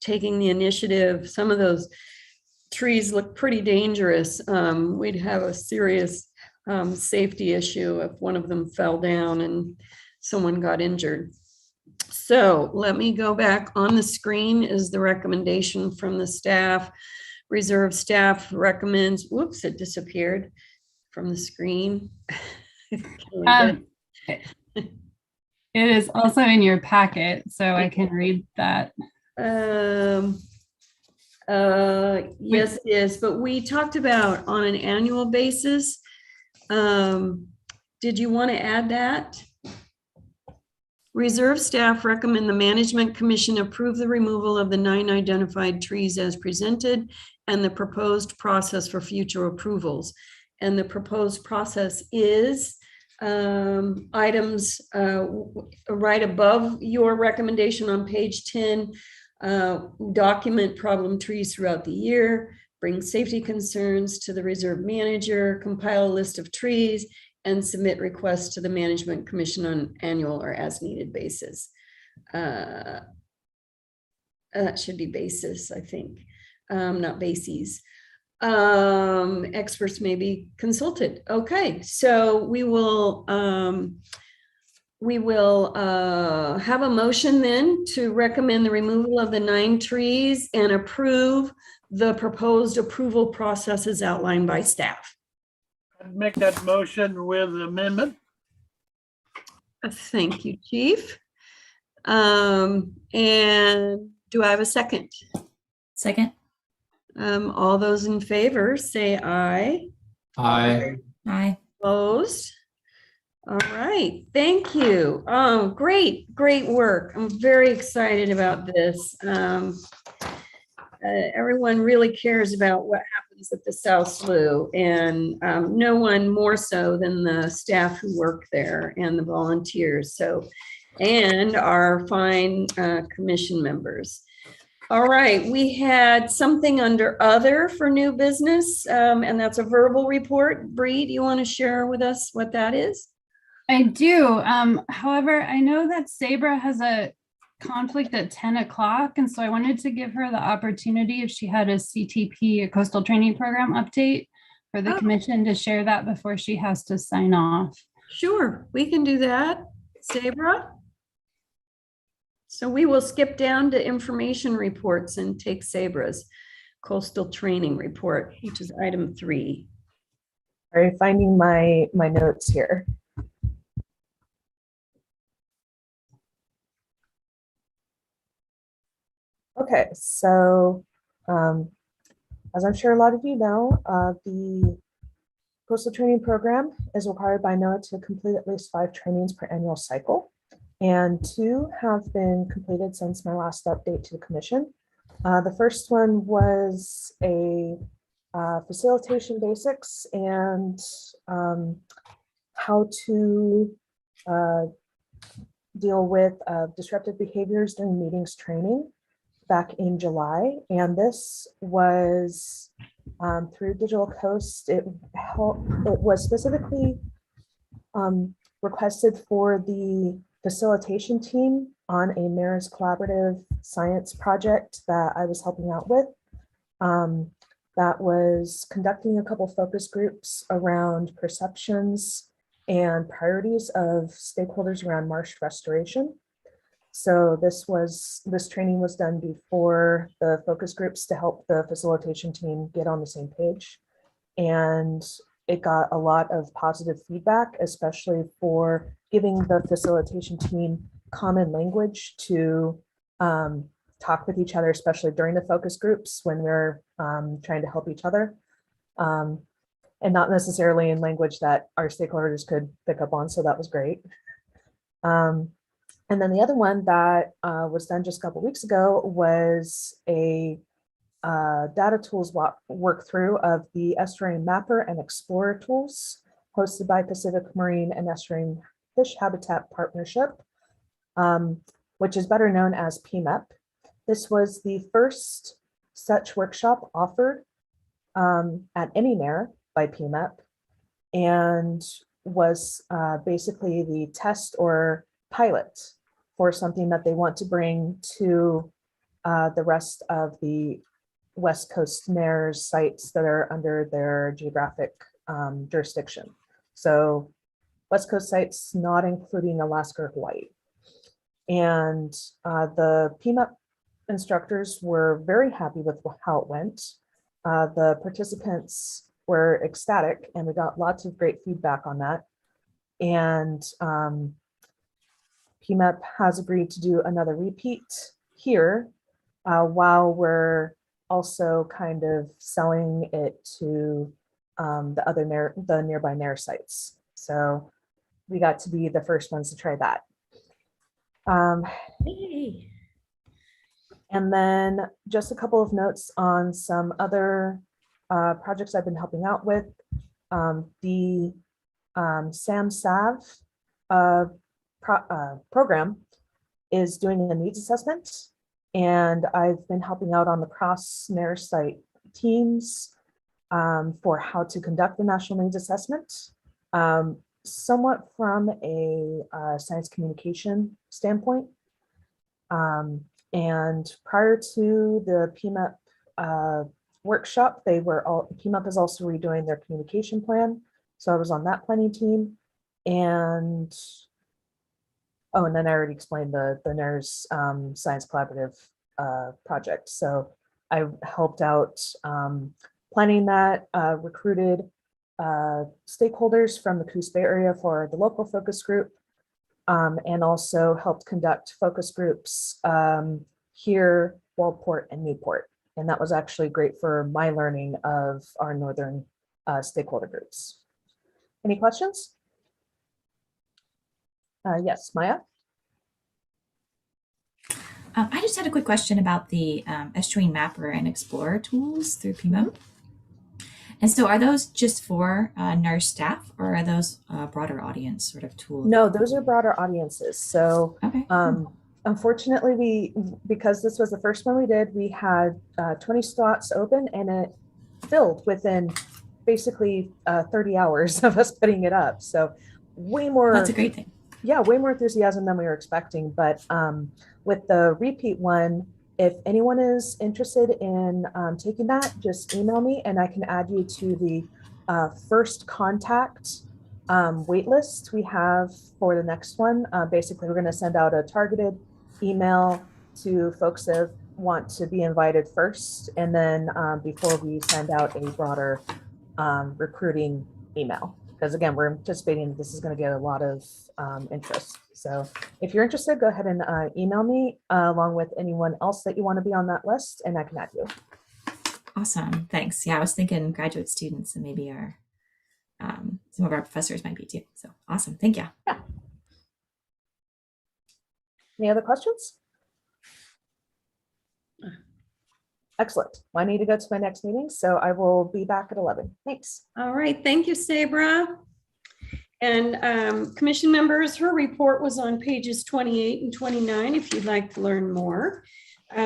taking the initiative. Some of those trees look pretty dangerous. We'd have a serious safety issue if one of them fell down and someone got injured. So let me go back. On the screen is the recommendation from the staff. Reserve staff recommends, whoops, it disappeared from the screen. It is also in your packet, so I can read that. Yes, it is, but we talked about on an annual basis. Did you want to add that? Reserve staff recommend the Management Commission approve the removal of the 9 identified trees as presented and the proposed process for future approvals. And the proposed process is items right above your recommendation on page 10, document problem trees throughout the year, bring safety concerns to the reserve manager, compile a list of trees, and submit requests to the Management Commission on annual or as needed basis. That should be basis, I think, not bases. Experts may be consulted. Okay, so we will have a motion then to recommend the removal of the 9 trees and approve the proposed approval processes outlined by staff. I'd make that motion with amendment. Thank you, Chief. And do I have a second? Second. All those in favor say aye. Aye. Aye. Opposed? All right. right, thank you. Great, great work. I'm very excited about this. Everyone really cares about what happens at the South Slough, and no one more so than the staff who work there and the volunteers. So, and our fine commission members. All right, we had something under other for new business, and that's a verbal report. Bree, do you want to share with us what that is? I do. However, I know that Sabra has a conflict at 10 o'clock. And so I wanted to give her the opportunity if she had a CTP, a coastal training program update for the commission to share that before she has to sign off. Sure, we can do that. Sabra? So we will skip down to information reports and take Sabra's coastal training report, which is item 3. All right, finding my notes here. Okay, so as I'm sure a lot of you know, the coastal training program is required by NOAA to complete at least 5 trainings per annual cycle, and 2 have been completed since my last update to the commission. The first one was a facilitation basics and how to deal with disruptive behaviors during meetings training back in July. And this was through Digital Coast. It was specifically requested for the facilitation team on a NERR's collaborative science project that I was helping out with. That was conducting a couple focus groups around perceptions and priorities of stakeholders around marsh restoration. So this training was done before the focus groups to help the facilitation team get on the same page. And it got a lot of positive feedback, especially for giving the facilitation team common language to talk with each other, especially during the focus groups when we're trying to help each other. And not necessarily in language that our stakeholders could pick up on, so that was great. And then the other one that was done just a couple weeks ago was a data tools work through of the Estuarine Mapper and Explorer tools hosted by Pacific Marine and Estuarine Fish Habitat Partnership, which is better known as PMEP. This was the first such workshop offered at any NERR by PMEP, and was basically the test or pilot for something that they want to bring to the rest of the West Coast NERR sites that are under their geographic jurisdiction. So West Coast sites, not including Alaska or Hawaii. And the PMEP instructors were very happy with how it went. The participants were ecstatic, and we got lots of great feedback on that. And PMEP has agreed to do another repeat here while we're also kind of selling it to the nearby NERR sites. So we got to be the first ones to try that. And then just a couple of notes on some other projects I've been helping out with. The SAM-SAV program is doing a needs assessment, and I've been helping out on the cross NERR site teams for how to conduct the national needs assessment, somewhat from a science communication standpoint. And prior to the PMEP workshop, PMEP is also redoing their communication plan. So I was on that planning team. And then I already explained the NERR's Science Collaborative project. So I helped out planning that, recruited stakeholders from the Coos Bay area for the local focus group, and also helped conduct focus groups here, Waldport, and Newport. And that was actually great for my learning of our northern stakeholder groups. Any questions? Yes, Maya? I just had a quick question about the Estuarine Mapper and Explorer tools through PMO. And so are those just for NERR staff, or are those broader audience sort of tools? No, those are broader audiences. So Okay. Unfortunately, because this was the first one we did, we had 20 slots open and it filled within basically 30 hours of us putting it up. So way more. That's a great thing. Yeah, way more enthusiasm than we were expecting. But with the repeat one, if anyone is interested in taking that, just email me and I can add you to the first contact wait list we have for the next one. Basically, we're going to send out a targeted email to folks that want to be invited first, and then before we send out a broader recruiting email, because again, we're anticipating this is going to get a lot of interest. So if you're interested, go ahead and email me along with anyone else that you want to be on that list, and I can add you. Awesome, thanks. Yeah, I was thinking graduate students and maybe our some of our professors might be too. So awesome, thank you. Yeah. Any other questions? Excellent. Well, I need to go to my next meeting, so I will be back at 11. Thanks. All right, thank you, Sabra. And commission members, her report was on pages 28 and 29 if you'd like to learn more.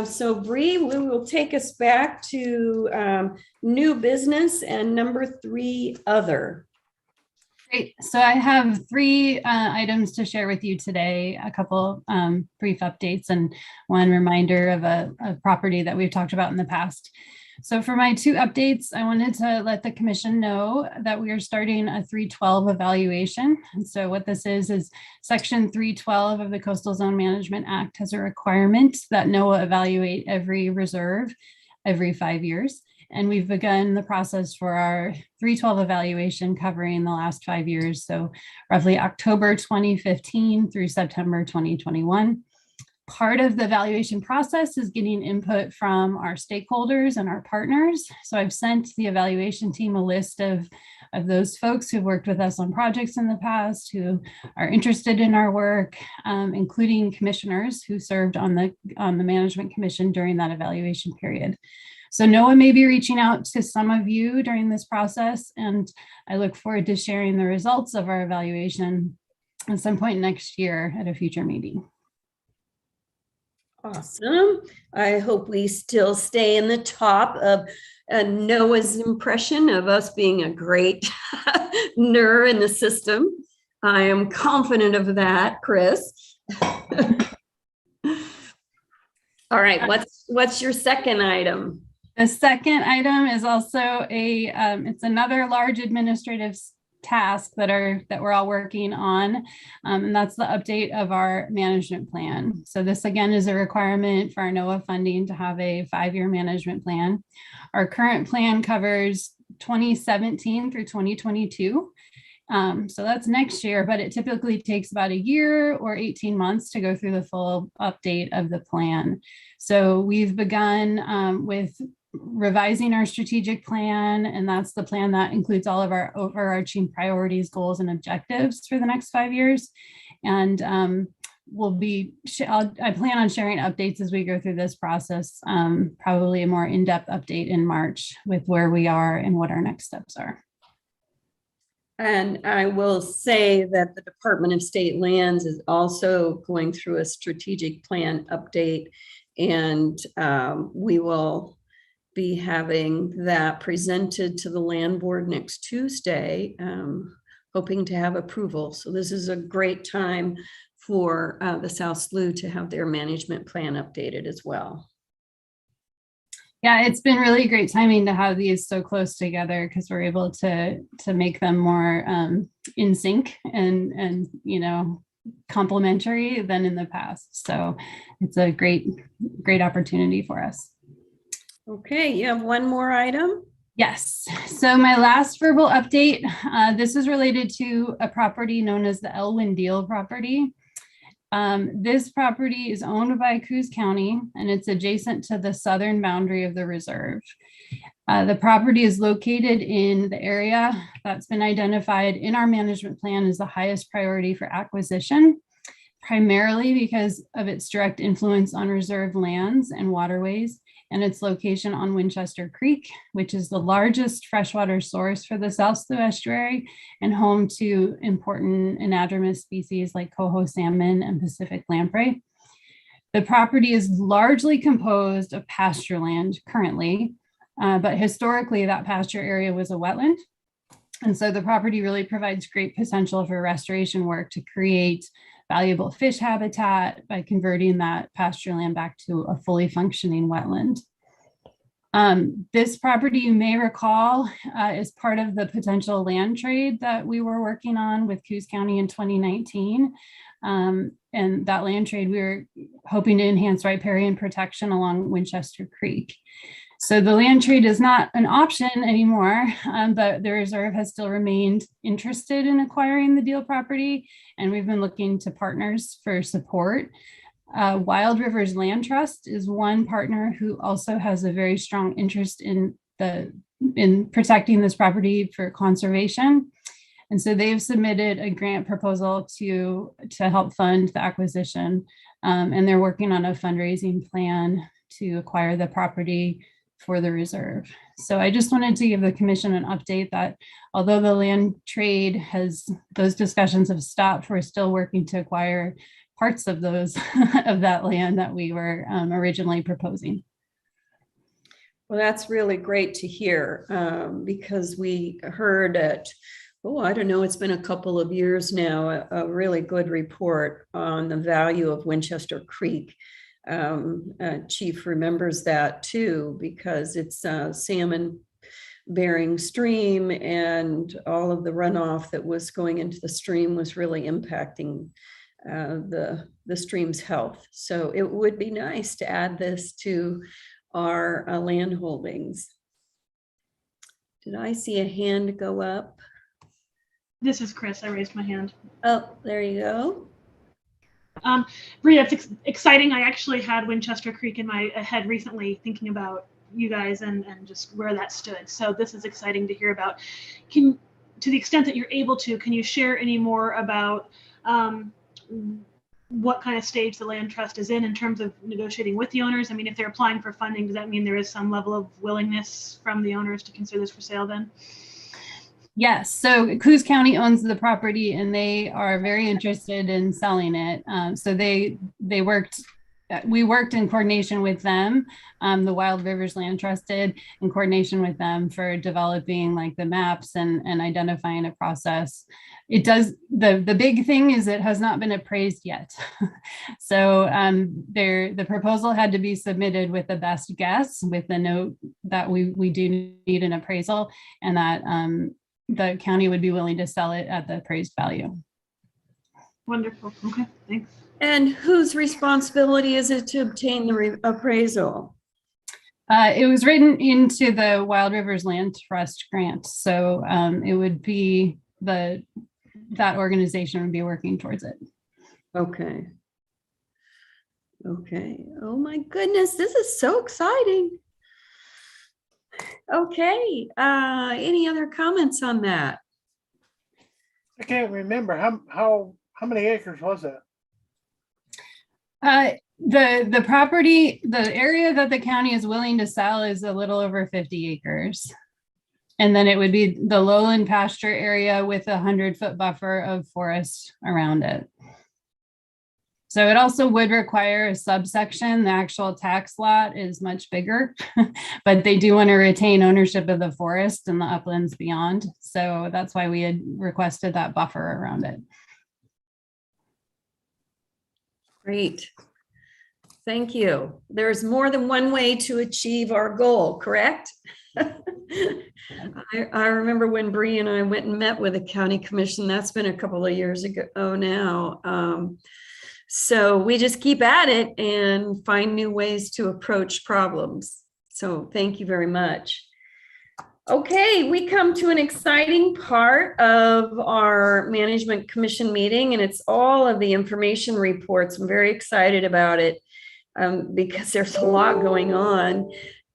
So Bree, we will take us back to new business and number 3, other. Great. So I have 3 items to share with you today, a couple brief updates and one reminder of a property that we've talked about in the past. So for my 2 updates, I wanted to let the commission know that we are starting a 312 evaluation. And so what this is section 312 of the Coastal Zone Management Act has a requirement that NOAA evaluate every reserve every 5 years. And we've begun the process for our 312 evaluation covering the last 5 years. So roughly October 2015 through September 2021. Part of the evaluation process is getting input from our stakeholders and our partners. So I've sent the evaluation team a list of those folks who've worked with us on projects in the past, who are interested in our work, including commissioners who served on the management commission during that evaluation period. So NOAA may be reaching out to some of you during this process, and I look forward to sharing the results of our evaluation at some point next year at a future meeting. Awesome. I hope we still stay in the top of NOAA's impression of us being a great NERR in the system. I am confident of that, Chris. All right, what's your second item? The second item is also it's another large administrative task that we're all working on, and that's the update of our management plan. So this again is a requirement for our NOAA funding to have a 5-year management plan. Our current plan covers 2017 through 2022. So that's next year, but it typically takes about a year or 18 months to go through the full update of the plan. So we've begun with revising our strategic plan, and that's the plan that includes all of our overarching priorities, goals, and objectives for the next 5 years. And I plan on sharing updates as we go through this process, probably a more in-depth update in March with where we are and what our next steps are. And I will say that the Department of State Lands is also going through a strategic plan update, and we will be having that presented to the land board next Tuesday, hoping to have approval. So this is a great time for the South Slough to have their management plan updated as well. Yeah, it's been really great timing to have these so close together, because we're able to make them more in sync and complementary than in the past. So it's a great opportunity for us. Okay, you have one more item? Yes. So my last verbal update, this is related to a property known as the Elwyn Deal property. This property is owned by Coos County, and it's adjacent to the southern boundary of the reserve. The property is located in the area that's been identified in our management plan as the highest priority for acquisition. primarily because of its direct influence on reserve lands and waterways and its location on Winchester Creek, which is the largest freshwater source for the South Slough Estuary and home to important anadromous species like coho salmon and Pacific lamprey. The property is largely composed of pasture land currently, but historically that pasture area was a wetland. And so the property really provides great potential for restoration work to create valuable fish habitat by converting that pasture land back to a fully functioning wetland. This property, you may recall, is part of the potential land trade that we were working on with Coos County in 2019. And that land trade, we were hoping to enhance riparian protection along Winchester Creek. So the land trade is not an option anymore, but the reserve has still remained interested in acquiring the deal property, and we've been looking to partners for support. Wild Rivers Land Trust is one partner who also has a very strong interest in protecting this property for conservation. And so they've submitted a grant proposal to help fund the acquisition, and they're working on a fundraising plan to acquire the property for the reserve. So I just wanted to give the commission an update that although the land trade those discussions have stopped, we're still working to acquire parts of those of that land that we were originally proposing. Well, that's really great to hear, because we heard I don't know, it's been a couple of years now, a really good report on the value of Winchester Creek. Chief remembers that too, because it's a salmon bearing stream, and all of the runoff that was going into the stream was really impacting the stream's health. So it would be nice to add this to our land holdings. Did I see a hand go up? This is Chris. I raised my hand. Oh, there you go. Bree, that's exciting. I actually had Winchester Creek in my head recently, thinking about you guys and just where that stood. So this is exciting to hear about. To the extent that you're able to, can you share any more about what kind of stage the land trust is in terms of negotiating with the owners? I mean, if they're applying for funding, does that mean there is some level of willingness from the owners to consider this for sale then? Yes, so Coos County owns the property and they are very interested in selling it. So we worked in coordination with them, the Wild Rivers Land Trust did, in coordination with them for developing like the maps and identifying a process. It does, the big thing is it has not been appraised yet. So the proposal had to be submitted with the best guess, with the note that we do need an appraisal, and that the county would be willing to sell it at the appraised value. Wonderful. Okay, thanks. And whose responsibility is it to obtain the appraisal? It was written into the Wild Rivers Land Trust grant. So it would be that organization would be working towards it. Okay. Okay. Oh my goodness, this is so exciting. Okay. Any other comments on that? I can't remember how many acres was that? The property, the area that the county is willing to sell is a little over 50 acres. And then it would be the lowland pasture area with a 100-foot buffer of forest around it. So it also would require a subsection. The actual tax lot is much bigger, but they do want to retain ownership of the forest and the uplands beyond. So that's why we had requested that buffer around it. Great. Thank you. There's more than one way to achieve our goal, correct? I remember when Bree and I went and met with the county commission. That's been a couple of years ago now. So we just keep at it and find new ways to approach problems. So thank you very much. Okay, we come to an exciting part of our management commission meeting, and it's all of the information reports. I'm very excited about it because there's a lot going on,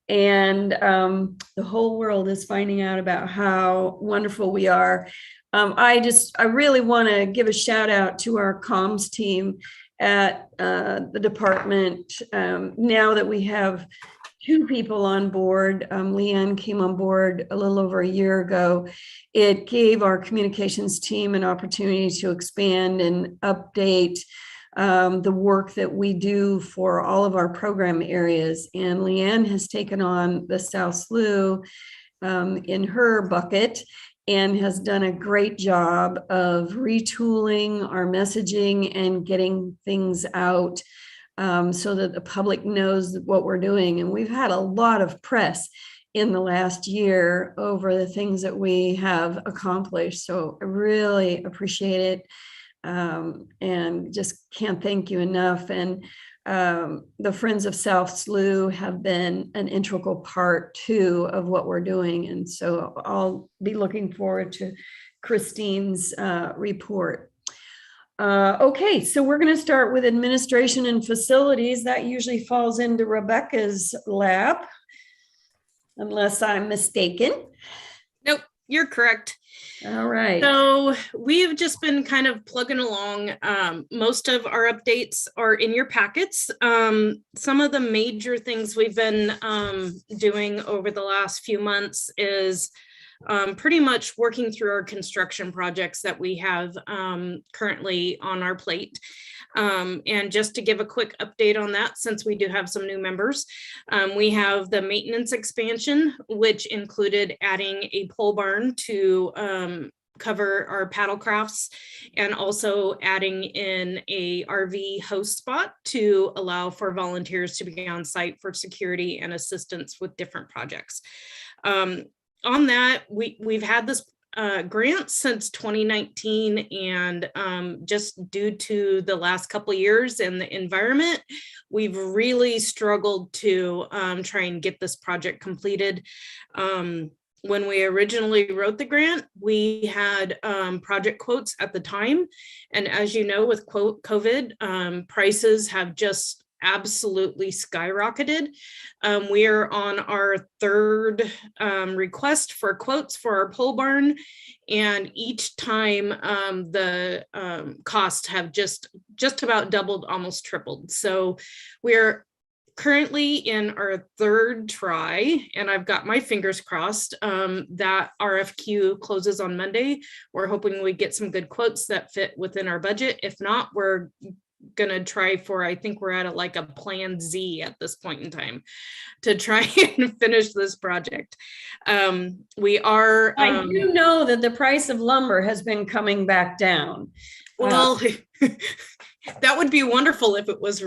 and the whole world is finding out about how wonderful we are. I really want to give a shout out to our comms team at the department. Now that we have 2 people on board, Leanne came on board a little over a year ago. It gave our communications team an opportunity to expand and update the work that we do for all of our program areas. And Leanne has taken on the South SLU in her bucket and has done a great job of retooling our messaging and getting things out so that the public knows what we're doing. And we've had a lot of press in the last year over the things that we have accomplished. So I really appreciate it and just can't thank you enough. And the Friends of South SLU have been an integral part too of what we're doing. And so I'll be looking forward to Christine's report. Okay, so we're going to start with administration and facilities. That usually falls into Rebecca's lap, unless I'm mistaken. Nope, you're correct. All right. So we've just been kind of plugging along. Most of our updates are in your packets. Some of the major things we've been doing over the last few months is pretty much working through our construction projects that we have currently on our plate. And just to give a quick update on that, since we do have some new members, we have the maintenance expansion, which included adding a pole barn to cover our paddle crafts, and also adding in a RV host spot to allow for volunteers to be on site for security and assistance with different projects. On that, we've had this grant since 2019, and just due to the last couple of years and the environment, we've really struggled to try and get this project completed. When we originally wrote the grant, we had project quotes at the time, and as you know, with COVID, prices have just absolutely skyrocketed. We are on our 3rd request for quotes for our pole barn, and each time the costs have just about doubled, almost tripled. So we're currently in our 3rd try, and I've got my fingers crossed that RFQ closes on Monday. We're hoping we get some good quotes that fit within our budget. If not, we're gonna try for, I think we're at like a plan Z at this point in time to try and finish this project. We are I do know that the price of lumber has been coming back down. Well, that would be wonderful if it was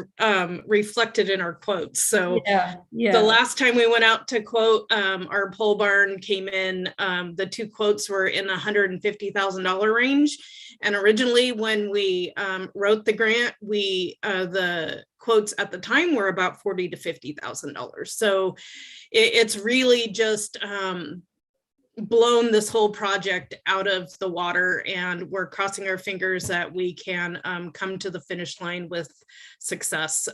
reflected in our quotes. So yeah. The last time we went out to quote, our pole barn came in, the 2 quotes were in the $150,000 range. And originally when we wrote the grant, the quotes at the time were about $40,000 to $50,000. So it's really just blown this whole project out of the water, and we're crossing our fingers that we can come to the finish line with success.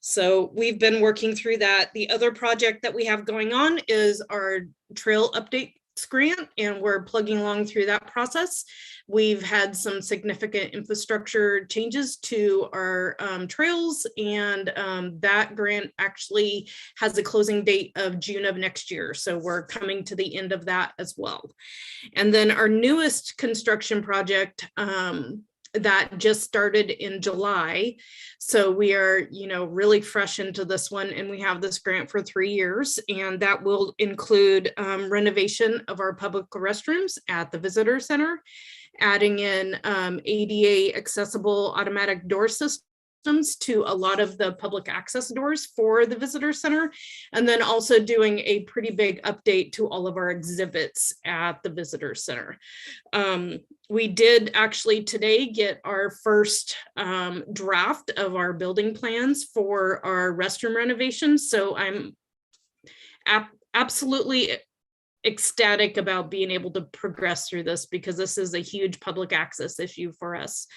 So we've been working through that. The other project that we have going on is our trail updates grant, and we're plugging along through that process. We've had some significant infrastructure changes to our trails, and that grant actually has a closing date of June of next year. So we're coming to the end of that as well. And then our newest construction project that just started in July. So we are, really fresh into this one, and we have this grant for 3 years, and that will include renovation of our public restrooms at the visitor center, adding in ADA accessible automatic door systems to a lot of the public access doors for the visitor center, and then also doing a pretty big update to all of our exhibits at the visitor center. We did actually today get our first draft of our building plans for our restroom renovations. So I'm absolutely ecstatic about being able to progress through this, because this is a huge public access issue for us.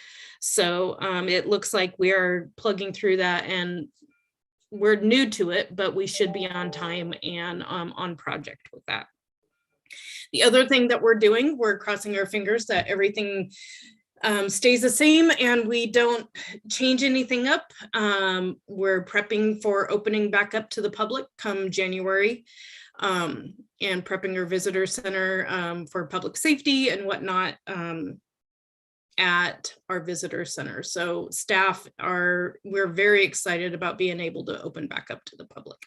So it looks like we are plugging through that, and we're new to it, but we should be on time and on project with that. The other thing that we're doing, we're crossing our fingers that everything stays the same and we don't change anything up. We're prepping for opening back up to the public come January, and prepping our visitor center for public safety and whatnot at our visitor center. So we're very excited about being able to open back up to the public.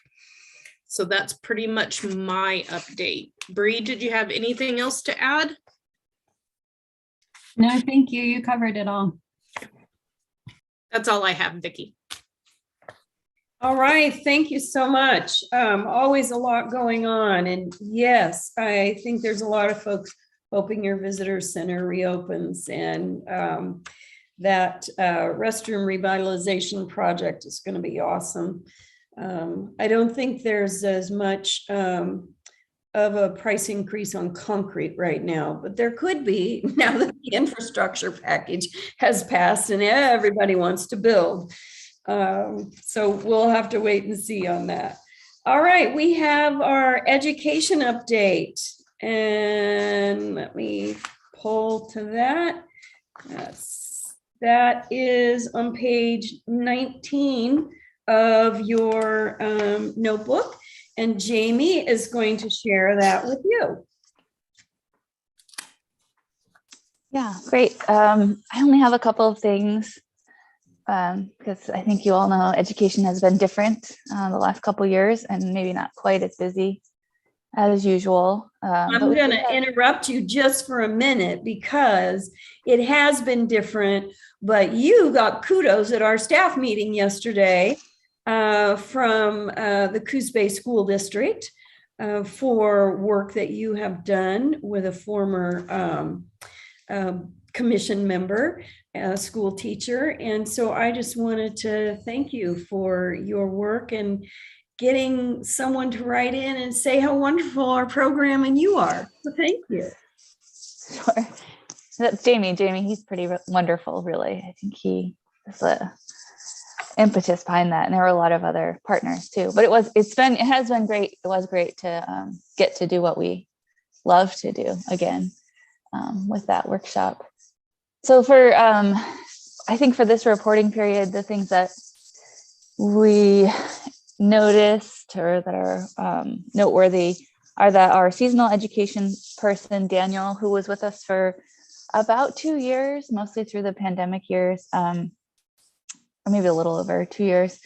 So that's pretty much my update. Bree, did you have anything else to add? No, thank you. You covered it all. That's all I have, Vicki. All right, thank you so much. Always a lot going on. And yes, I think there's a lot of folks hoping your visitor center reopens, and that restroom revitalization project is going to be awesome. I don't think there's as much of a price increase on concrete right now, but there could be now that the infrastructure package has passed and everybody wants to build. So we'll have to wait and see on that. All right, we have our education update, and let me pull to that. That is on page 19 of your notebook, and Jamie is going to share that with you. Yeah, great. I only have a couple of things because I think you all know education has been different the last couple of years and maybe not quite as busy as usual. I'm going to interrupt you just for a minute because it has been different, but you got kudos at our staff meeting yesterday from the Coos Bay School District for work that you have done with a former commission member, a school teacher. And so I just wanted to thank you for your work and getting someone to write in and say how wonderful our program and you are. So thank you. Sure. That's Jamie. Jamie, he's pretty wonderful, really. I think he is the impetus behind that. And there were a lot of other partners too. But it has been great. It was great to get to do what we love to do again with that workshop. So for I think for this reporting period, the things that we noticed or that are noteworthy are that our seasonal education person, Daniel, who was with us for about 2 years, mostly through the pandemic years, or maybe a little over 2 years,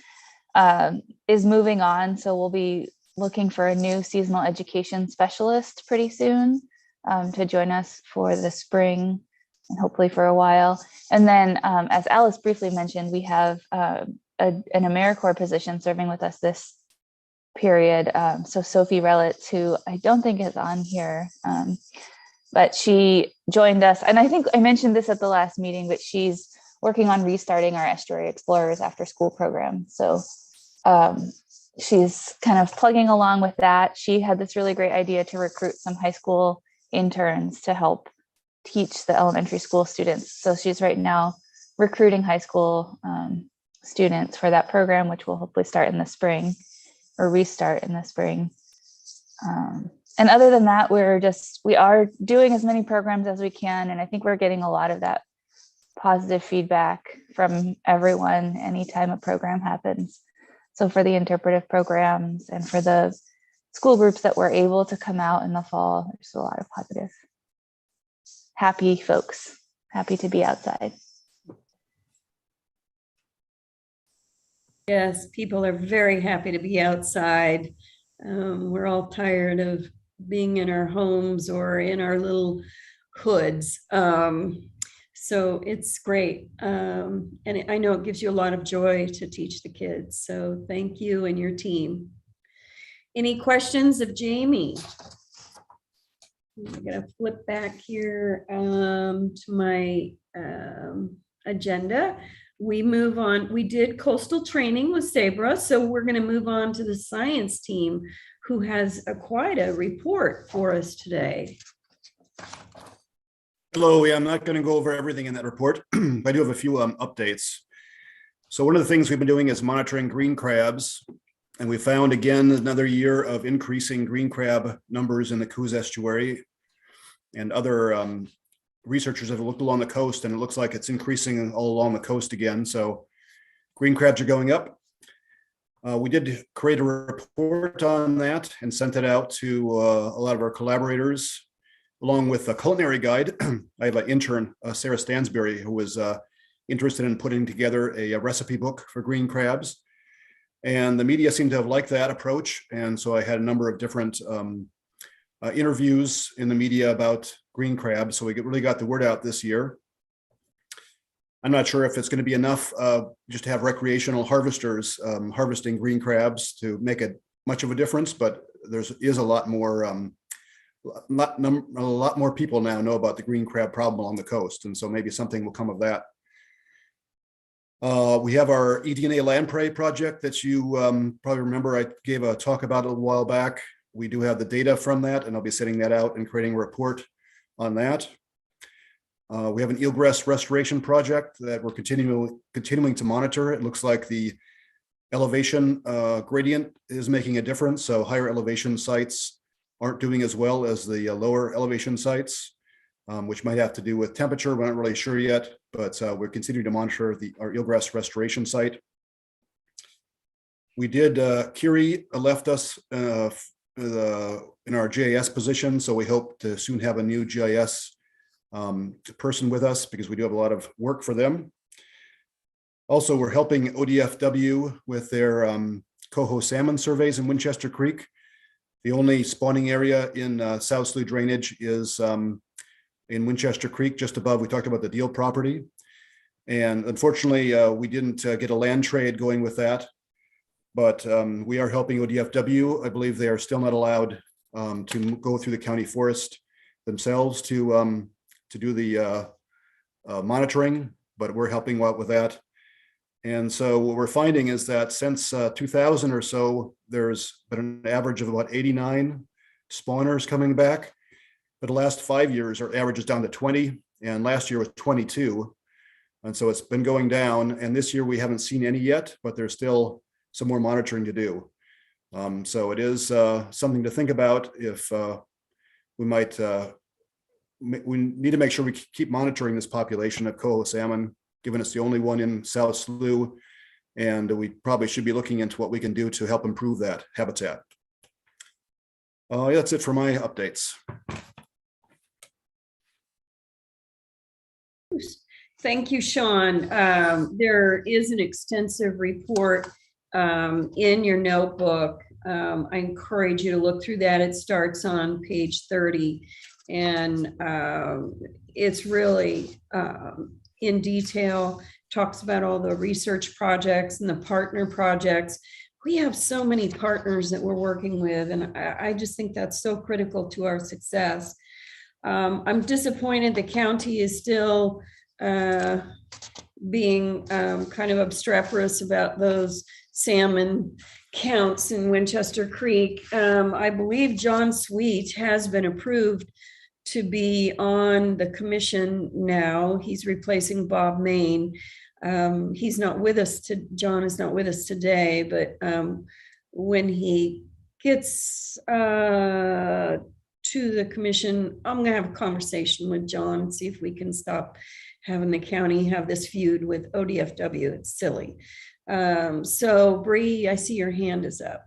is moving on. So we'll be looking for a new seasonal education specialist pretty soon to join us for the spring and hopefully for a while. And then as Alice briefly mentioned, we have an AmeriCorps position serving with us this period. So Sophie Relitz, who I don't think is on here, but she joined us. And I think I mentioned this at the last meeting, but she's working on restarting our Estuary Explorers after school program. So she's kind of plugging along with that. She had this really great idea to recruit some high school interns to help teach the elementary school students. So she's right now recruiting high school students for that program, which will hopefully start in the spring or restart in the spring. And other than that, we are doing as many programs as we can. And I think we're getting a lot of that positive feedback from everyone anytime a program happens. So for the interpretive programs and for the school groups that were able to come out in the fall, there's a lot of positive, happy folks, happy to be outside. Yes, people are very happy to be outside. We're all tired of being in our homes or in our little hoods. So it's great. And I know it gives you a lot of joy to teach the kids. So thank you and your team. Any questions of Jamie? I'm gonna flip back here to my agenda. We move on. We did coastal training with Sabra, so we're going to move on to the science team, who has quite a report for us today. Hello, I'm not going to go over everything in that report, but I do have a few updates. So one of the things we've been doing is monitoring green crabs, and we found again another year of increasing green crab numbers in the Coos estuary. and other researchers have looked along the coast, and it looks like it's increasing all along the coast again. So green crabs are going up. We did create a report on that and sent it out to a lot of our collaborators, along with a culinary guide. I have an intern, Sarah Stansberry, who was interested in putting together a recipe book for green crabs. And the media seemed to have liked that approach. And so I had a number of different interviews in the media about green crabs. So we really got the word out this year. I'm not sure if it's going to be enough just to have recreational harvesters harvesting green crabs to make it much of a difference, but is a lot more a lot more people now know about the green crab problem along the coast, and so maybe something will come of that. We have our eDNA lamprey project that you probably remember I gave a talk about a little while back. We do have the data from that, and I'll be sending that out and creating a report on that. We have an eelgrass restoration project that we're continuing to monitor. It looks like the elevation gradient is making a difference. So higher elevation sites aren't doing as well as the lower elevation sites, which might have to do with temperature. We're not really sure yet, but we're continuing to monitor our eelgrass restoration site. We did, Kiri left us in our GIS position, so we hope to soon have a new GIS person with us, because we do have a lot of work for them. Also, we're helping ODFW with their coho salmon surveys in Winchester Creek. The only spawning area in South Slough drainage is in Winchester Creek, just above. We talked about the Deal property. And unfortunately, we didn't get a land trade going with that. But we are helping ODFW. I believe they are still not allowed to go through the county forest themselves to do the monitoring, but we're helping out with that. And so what we're finding is that since 2000 or so, there's been an average of about 89 spawners coming back. But the last 5 years, our average is down to 20, and last year was 22. And so it's been going down. And this year we haven't seen any yet, but there's still some more monitoring to do. So it is something to think about if we might we need to make sure we keep monitoring this population of coho salmon, given it's the only one in South Slough, and we probably should be looking into what we can do to help improve that habitat. Yeah, that's it for my updates. Thank you, Sean. There is an extensive report in your notebook. I encourage you to look through that. It starts on page 30. And it's really in detail, talks about all the research projects and the partner projects. We have so many partners that we're working with, and I just think that's so critical to our success. I'm disappointed the county is still being kind of obstreperous about those salmon counts in Winchester Creek. I believe John Sweet has been approved to be on the commission now. He's replacing Bob Main. He's not with us John is not with us today, but when he gets to the commission, I'm gonna have a conversation with John and see if we can stop having the county have this feud with ODFW. It's silly. So Bree, I see your hand is up.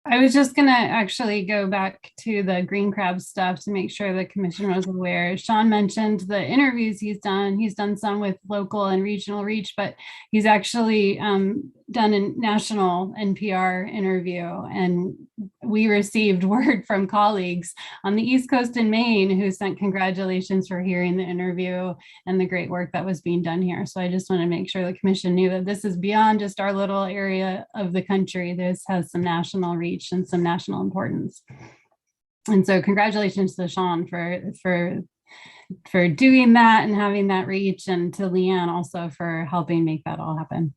I was just going to actually go back to the green crab stuff to make sure the commission was aware. Sean mentioned the interviews he's done. He's done some with local and regional reach, but he's actually done a national NPR interview. And we received word from colleagues on the East Coast in Maine who sent congratulations for hearing the interview and the great work that was being done here. So I just want to make sure the commission knew that this is beyond just our little area of the country. This has some national reach and some national importance. And so congratulations to Sean for doing that and having that reach, and to Leanne also for helping make that all happen.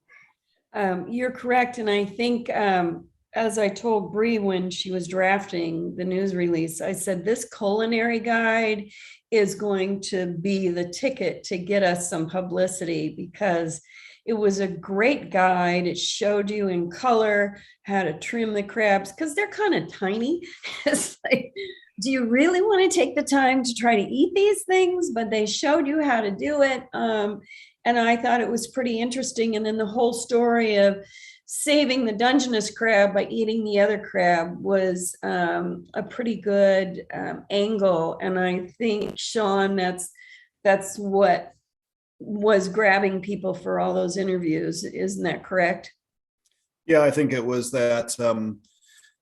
You're correct. And I think, as I told Bree when she was drafting the news release, I said, this culinary guide is going to be the ticket to get us some publicity, because it was a great guide. It showed you in color how to trim the crabs, because they're kind of tiny. It's like do you really want to take the time to try to eat these things? But they showed you how to do it. And I thought it was pretty interesting. And then the whole story of saving the Dungeness crab by eating the other crab was a pretty good angle. And I think, Sean, that's what was grabbing people for all those interviews. Isn't that correct? Yeah, I think it was that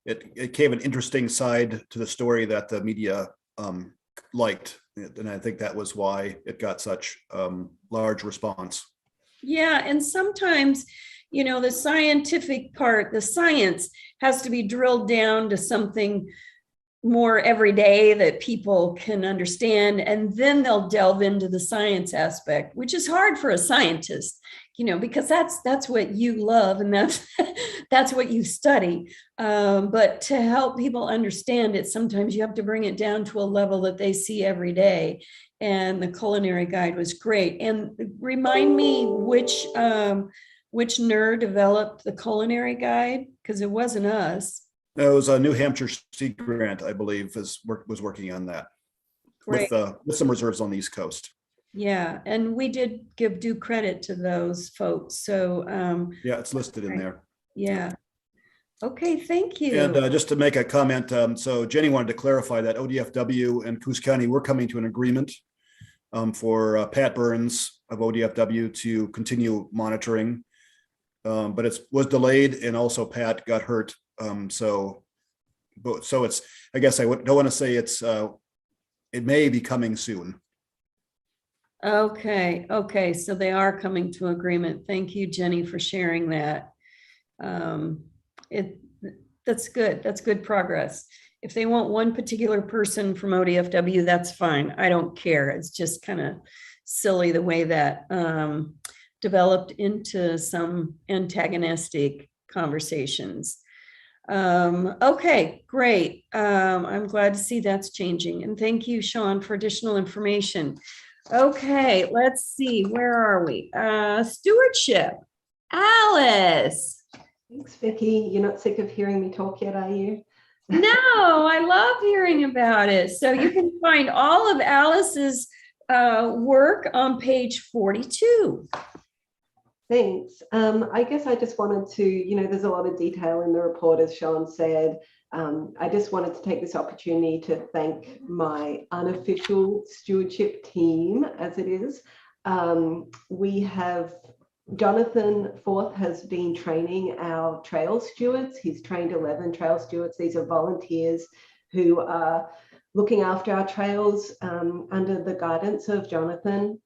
it gave an interesting side to the story that the media liked. And I think that was why it got such large response. Yeah, and sometimes, you know, the scientific part, the science has to be drilled down to something more everyday that people can understand, and then they'll delve into the science aspect, which is hard for a scientist, you know, because that's what you love and that's what you study. But to help people understand it, sometimes you have to bring it down to a level that they see every day. And the culinary guide was great. And remind me which SSNERR developed the culinary guide, because it wasn't us. It was a New Hampshire Sea Grant, I believe, was working on that. Great. With some reserves on the East Coast. Yeah, and we did give due credit to those folks. So yeah, it's listed in there. Yeah. Okay, thank you. And just to make a comment, so Jenny wanted to clarify that ODFW and Coos County were coming to an agreement for Pat Burns of ODFW to continue monitoring, but it was delayed, and also Pat got hurt. So it's, I guess I don't want to say it's, it may be coming soon. Okay, so they are coming to agreement. Thank you, Jenny, for sharing that. That's good. That's good progress. If they want one particular person from ODFW, that's fine. I don't care. It's just kind of silly the way that developed into some antagonistic conversations. Okay, great. I'm glad to see that's changing. And thank you, Sean, for additional information. Okay, let's see. Where are we? Stewardship. Alice. Thanks, Vicki. You're not sick of hearing me talk yet, are you? No, I love hearing about it. So you can find all of Alice's work on page 42. Thanks. I guess I just wanted to, there's a lot of detail in the report, as Sean said. I just wanted to take this opportunity to thank my unofficial stewardship team, as it is. We have Jonathan Forth has been training our trail stewards. He's trained 11 trail stewards. These are volunteers who are looking after our trails under the guidance of Jonathan,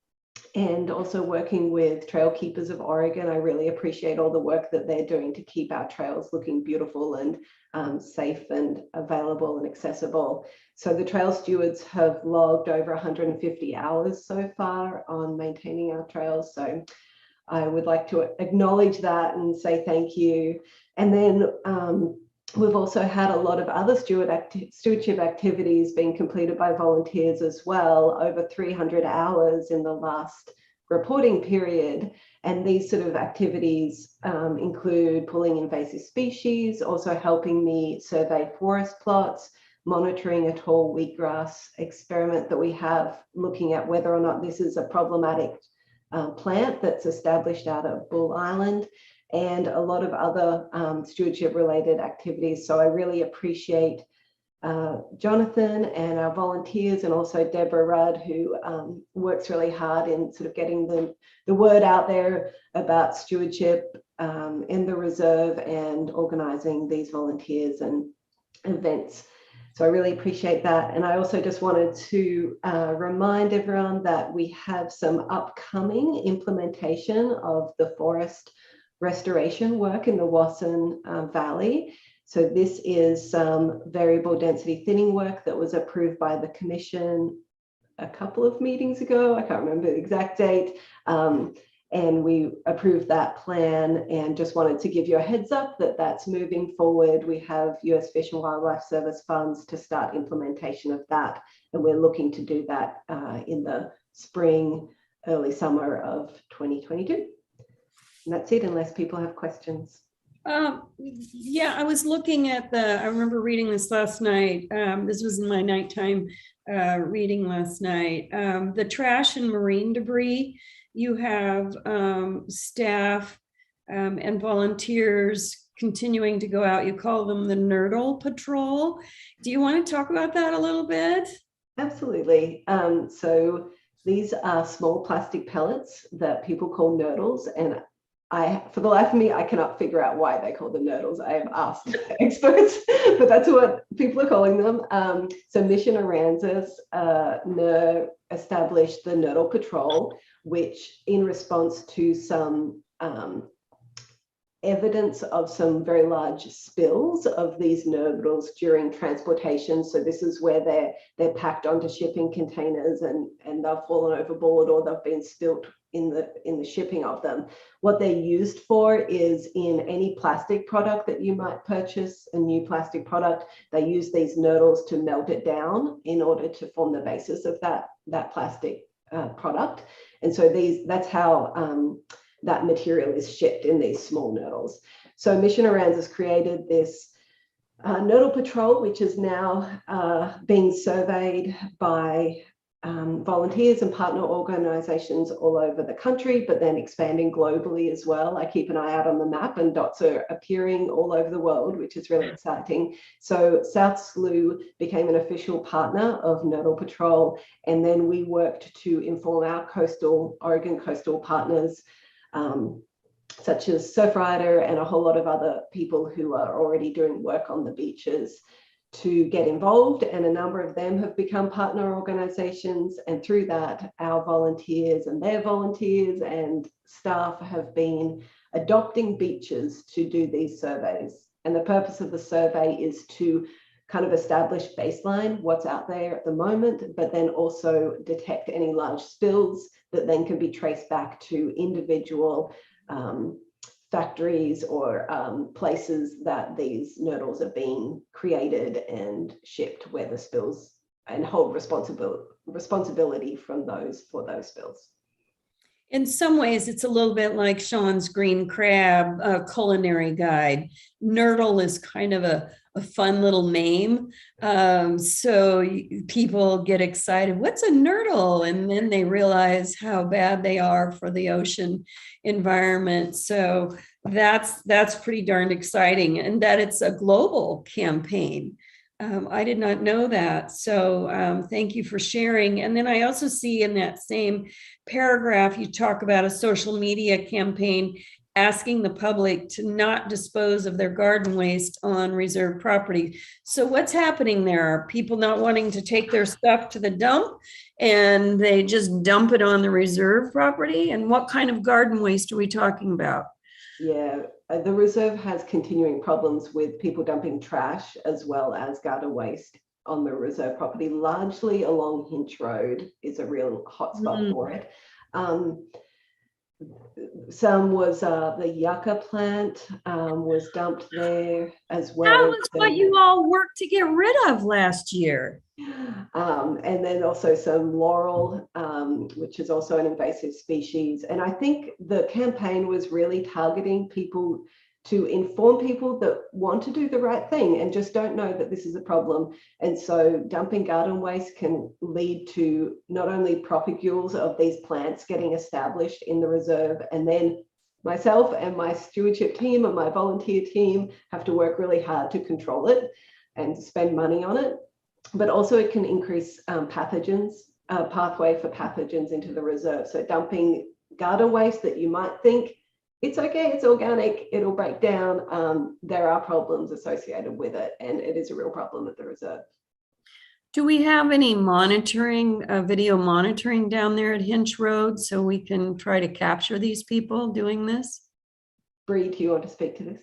and also working with Trail Keepers of Oregon. I really appreciate all the work that they're doing to keep our trails looking beautiful and safe and available and accessible. So the trail stewards have logged over 150 hours so far on maintaining our trails. So I would like to acknowledge that and say thank you. And then we've also had a lot of other stewardship activities being completed by volunteers as well, over 300 hours in the last reporting period. And these sort of activities include pulling invasive species, also helping me survey forest plots, monitoring a tall wheatgrass experiment that we have, looking at whether or not this is a problematic plant that's established out of Bull Island, and a lot of other stewardship related activities. So I really appreciate Jonathan and our volunteers, and also Deborah Rudd, who works really hard in sort of getting the word out there about stewardship in the reserve and organizing these volunteers and events. So I really appreciate that. And I also just wanted to remind everyone that we have some upcoming implementation of the forest restoration work in the Wasson Valley. So this is some variable density thinning work that was approved by the commission a couple of meetings ago. I can't remember the exact date. And we approved that plan, and just wanted to give you a heads up that that's moving forward. We have US Fish and Wildlife Service funds to start implementation of that. And we're looking to do that in the spring, early summer of 2022. And that's it, unless people have questions. Yeah, I was looking at I remember reading this last night. This was in my nighttime reading last night. The trash and marine debris, you have staff and volunteers continuing to go out. You call them the Nerdle Patrol. Do you want to talk about that a little bit? Absolutely. So these are small plastic pellets that people call nurdles, and for the life of me, I cannot figure out why they call them nurdles. I have asked experts, but that's what people are calling them. So Mission Aransas SSNERR established the Nurdle Patrol, which in response to some evidence of some very large spills of these nurdles during transportation. So this is where they're packed onto shipping containers and they've fallen overboard or they've been spilt in the shipping of them. What they're used for is in any plastic product that you might purchase, a new plastic product, they use these nurdles to melt it down in order to form the basis of that plastic product. And so that's how that material is shipped in these small nurdles. So Mission Aransas created this Nurdle Patrol, which is now being surveyed by volunteers and partner organizations all over the country, but then expanding globally as well. I keep an eye out on the map and dots are appearing all over the world, which is really exciting. So South SLU became an official partner of Nurdle Patrol, and then we worked to inform our Oregon coastal partners, such as Surfrider and a whole lot of other people who are already doing work on the beaches, to get involved, and a number of them have become partner organizations, and through that our volunteers and their volunteers and staff have been adopting beaches to do these surveys. And the purpose of the survey is to kind of establish baseline, what's out there at the moment, but then also detect any large spills that then can be traced back to individual factories or places that these nurdles are being created and shipped, where the spills, and hold responsibility for those spills. In some ways, it's a little bit like Sean's Green Crab culinary guide. Nurdle is kind of a fun little name. So people get excited, what's a nurdle? And then they realize how bad they are for the ocean environment. So that's pretty darn exciting, and that it's a global campaign. I did not know that. So thank you for sharing. And then I also see in that same paragraph, you talk about a social media campaign asking the public to not dispose of their garden waste on reserve property. So what's happening there? Are people not wanting to take their stuff to the dump and they just dump it on the reserve property? And what kind of garden waste are we talking about? Yeah, the reserve has continuing problems with people dumping trash as well as garden waste on the reserve property. Largely along Hinch Road is a real hotspot for it. Some was the yucca plant was dumped there as well. That was what you all worked to get rid of last year. And then also some laurel, which is also an invasive species. And I think the campaign was really targeting people to inform people that want to do the right thing and just don't know that this is a problem. And so dumping garden waste can lead to not only propagules of these plants getting established in the reserve, and then myself and my stewardship team and my volunteer team have to work really hard to control it and spend money on it. But also it can increase pathogens, pathway for pathogens into the reserve. So dumping garden waste that you might think, it's okay, it's organic, it'll break down. There are problems associated with it, and it is a real problem at the reserve. Do we have any monitoring, video monitoring down there at Hinch Road so we can try to capture these people doing this? Bree, do you want to speak to this?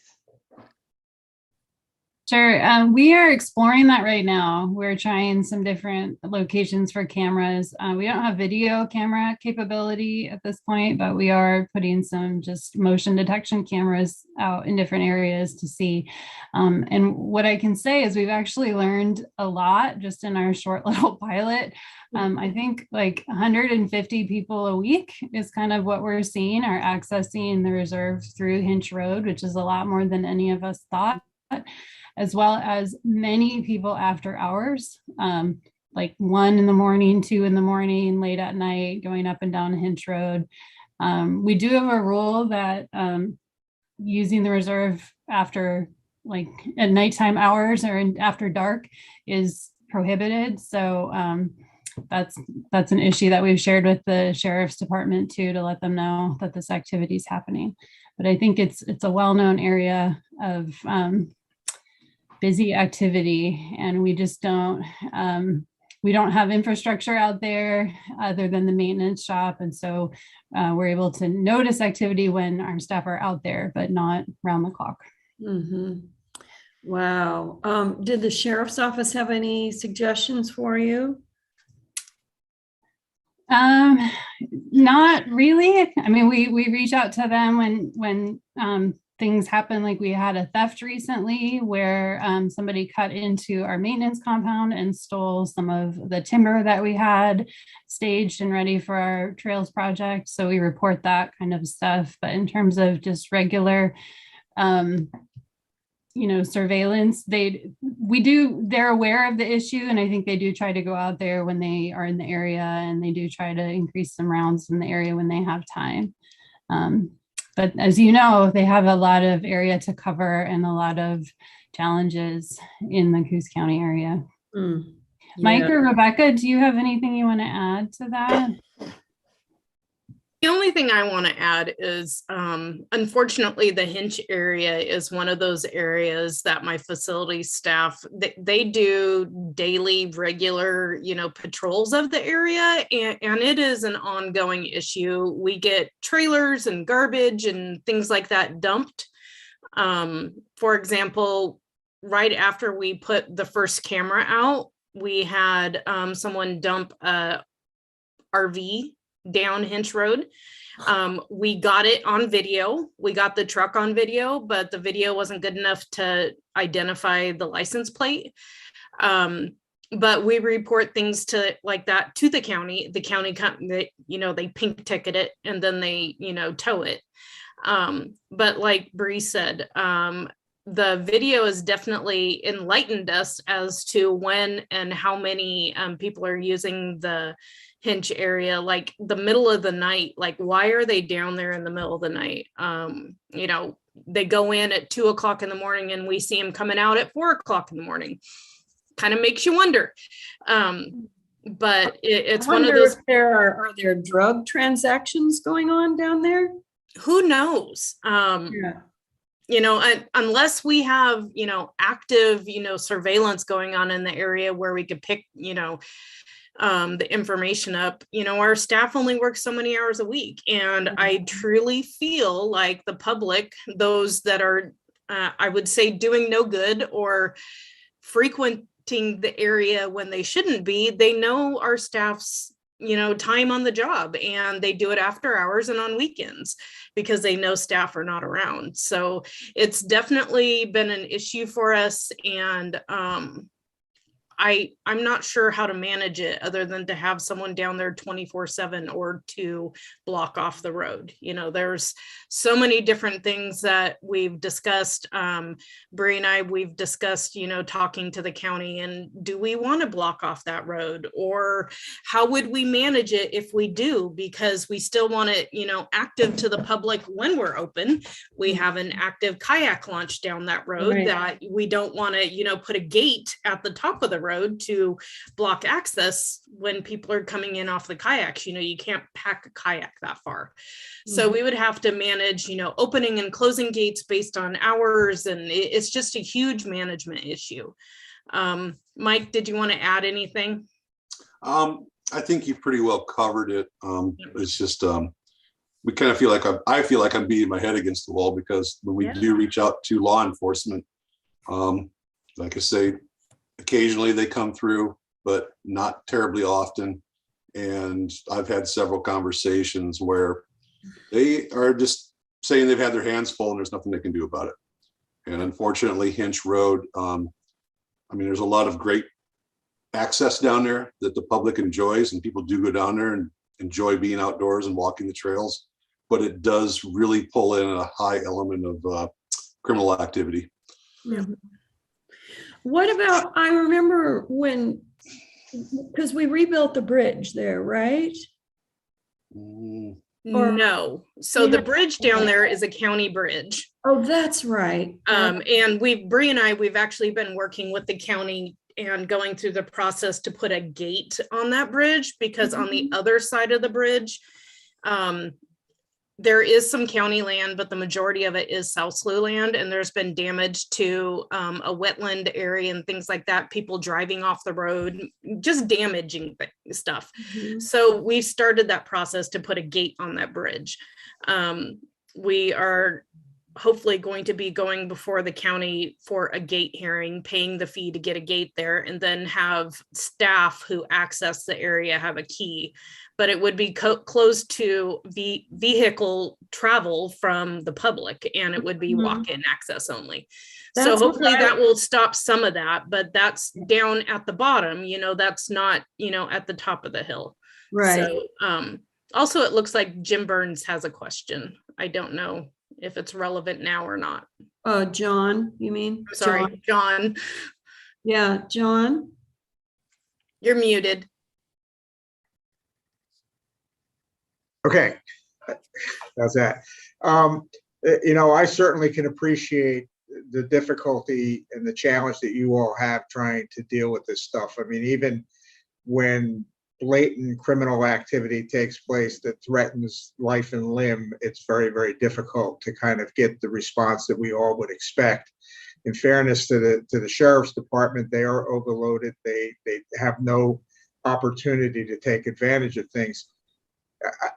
Sure. We are exploring that right now. We're trying some different locations for cameras. We don't have video camera capability at this point, but we are putting some just motion detection cameras out in different areas to see. And what I can say is we've actually learned a lot just in our short little pilot. I think like 150 people a week is kind of what we're seeing are accessing the reserve through Hinch Road, which is a lot more than any of us thought, as well as many people after hours, like 1 in the morning, 2 in the morning, late at night, going up and down Hinch Road. We do have a rule that using the reserve after like at nighttime hours or after dark is prohibited. So that's an issue that we've shared with the sheriff's department too, to let them know that this activity is happening. But I think it's a well-known area of busy activity, and we just don't have infrastructure out there other than the maintenance shop, and so we're able to notice activity when our staff are out there, but not round the clock. Mm-hmm. Wow. Did the sheriff's office have any suggestions for you? Not really. I mean, we reach out to them when things happen. Like we had a theft recently where somebody cut into our maintenance compound and stole some of the timber that we had staged and ready for our trails project. So we report that kind of stuff. But in terms of just regular surveillance, they're aware of the issue, and I think they do try to go out there when they are in the area, and they do try to increase some rounds in the area when they have time. But as you know, they have a lot of area to cover and a lot of challenges in the Coos County area. Yeah. Mike or Rebecca, do you have anything you want to add to that? The only thing I want to add is, unfortunately, the Hinch area is one of those areas that my facility staff, they do daily, regular, patrols of the area, and it is an ongoing issue. We get trailers and garbage and things like that dumped. For example, right after we put the first camera out, we had someone dump a RV down Hinch Road. We got it on video. We got the truck on video, but the video wasn't good enough to identify the license plate. But we report things like that to the county. The county, they pink ticket it and then they, tow it. But like Bree said, the video has definitely enlightened us as to when and how many people are using the Hinch area, like the middle of the night. Like, why are they down there in the middle of the night? They go in at 2 o'clock in the morning and we see them coming out at 4 o'clock in the morning. Kind of makes you wonder. But it's one of those. If are there drug transactions going on down there? Who knows? Unless we have, active, surveillance going on in the area where we could pick, the information up, our staff only works so many hours a week. And I truly feel like the public, those that are, I would say, doing no good or frequenting the area when they shouldn't be, they know our staff's, time on the job, and they do it after hours and on weekends because they know staff are not around. So it's definitely been an issue for us. And I'm not sure how to manage it other than to have someone down there 24/7 or to block off the road. There's so many different things that we've discussed. Bree and I, we've discussed, talking to the county, and do we want to block off that road, or how would we manage it if we do? Because we still want it, active to the public when we're open. We have an active kayak launch down that road, right, that we don't want to, put a gate at the top of the road to block access when people are coming in off the kayaks. You can't pack a kayak that far. So we would have to manage, opening and closing gates based on hours. And it's just a huge management issue. Mike, did you want to add anything? I think you pretty well covered it. It's just, we kind of feel like I feel like I'm beating my head against the wall, because when we do reach out to law enforcement, like I say, occasionally they come through, but not terribly often. And I've had several conversations where they are just saying they've had their hands full and there's nothing they can do about it. And unfortunately, Hinch Road, I mean, there's a lot of great access down there that the public enjoys, and people do go down there and enjoy being outdoors and walking the trails, but it does really pull in a high element of criminal activity. Mhm. What about, I remember when, because we rebuilt the bridge there, right? Mm, Or- No. So the bridge down there is a county bridge. Oh, that's right. And Bree and we've actually been working with the county and going through the process to put a gate on that bridge, because on the other side of the bridge, there is some county land, but the majority of it is South Slough land, and there's been damage to a wetland area and things like that, people driving off the road, just damaging stuff. So we started that process to put a gate on that bridge. We are hopefully going to be going before the county for a gate hearing, paying the fee to get a gate there, and then have staff who access the area have a key. But it would be closed to vehicle travel from the public, and it would be walk-in access only. So That's hopefully what that will stop some of that, but that's down at the bottom, that's not, at the top of the hill. Right. So also it looks like Jim Burns has a question. I don't know if it's relevant now or not. John, you mean? I'm sorry, John. Yeah, John. You're muted. Okay, how's that? I certainly can appreciate the difficulty and the challenge that you all have trying to deal with this stuff. I mean, even when blatant criminal activity takes place that threatens life and limb, it's very, very difficult to kind of get the response that we all would expect. In fairness to the sheriff's department, they are overloaded. They have no opportunity to take advantage of things.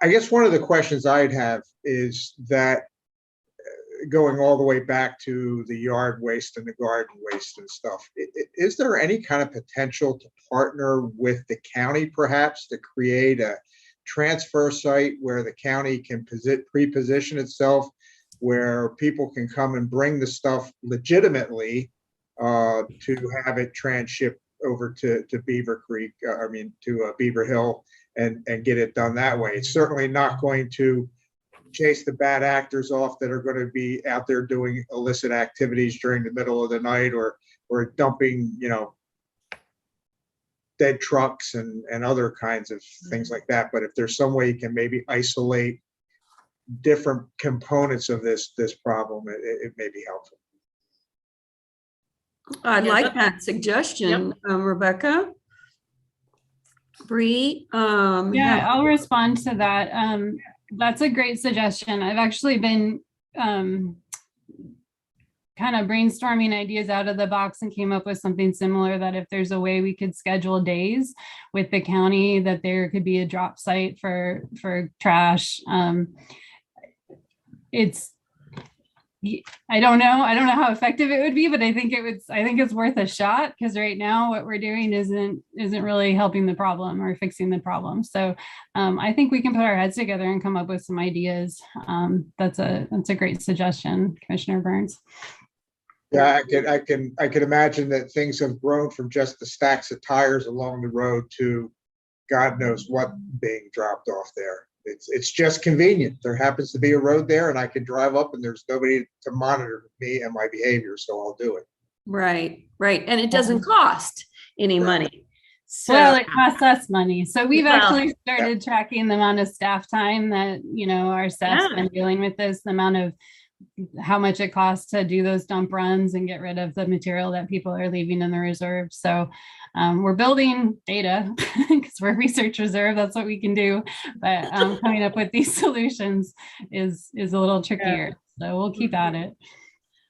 I guess one of the questions I'd have is that going all the way back to the yard waste and the garden waste and stuff, is there any kind of potential to partner with the county perhaps to create a transfer site where the county can pre-position itself, where people can come and bring the stuff legitimately to have it transshipped over to Beaver Creek, to Beaver Hill, and get it done that way? It's certainly not going to chase the bad actors off that are going to be out there doing illicit activities during the middle of the night, or dumping, dead trucks and other kinds of things like that. But if there's some way you can maybe isolate different components of this problem, it may be helpful. I'd like that suggestion, Rebecca. Bree. Yeah, I'll respond to that. That's a great suggestion. I've actually been kind of brainstorming ideas out of the box and came up with something similar, that if there's a way we could schedule days with the county that there could be a drop site for trash. I don't know how effective it would be, but I think it's worth a shot, because right now what we're doing isn't really helping the problem or fixing the problem. So I think we can put our heads together and come up with some ideas. That's a great suggestion, Commissioner Burns. Yeah, I can imagine that things have grown from just the stacks of tires along the road to God knows what being dropped off there. It's just convenient. There happens to be a road there, and I can drive up, and there's nobody to monitor me and my behavior, so I'll do it. Right. And it doesn't cost any money. So, well, it costs us money. So we've actually started tracking the amount of staff time that, our staff's been dealing with this, the amount of how much it costs to do those dump runs and get rid of the material that people are leaving in the reserve. So we're building data because we're a research reserve. That's what we can do. But coming up with these solutions is a little trickier. So we'll keep at it.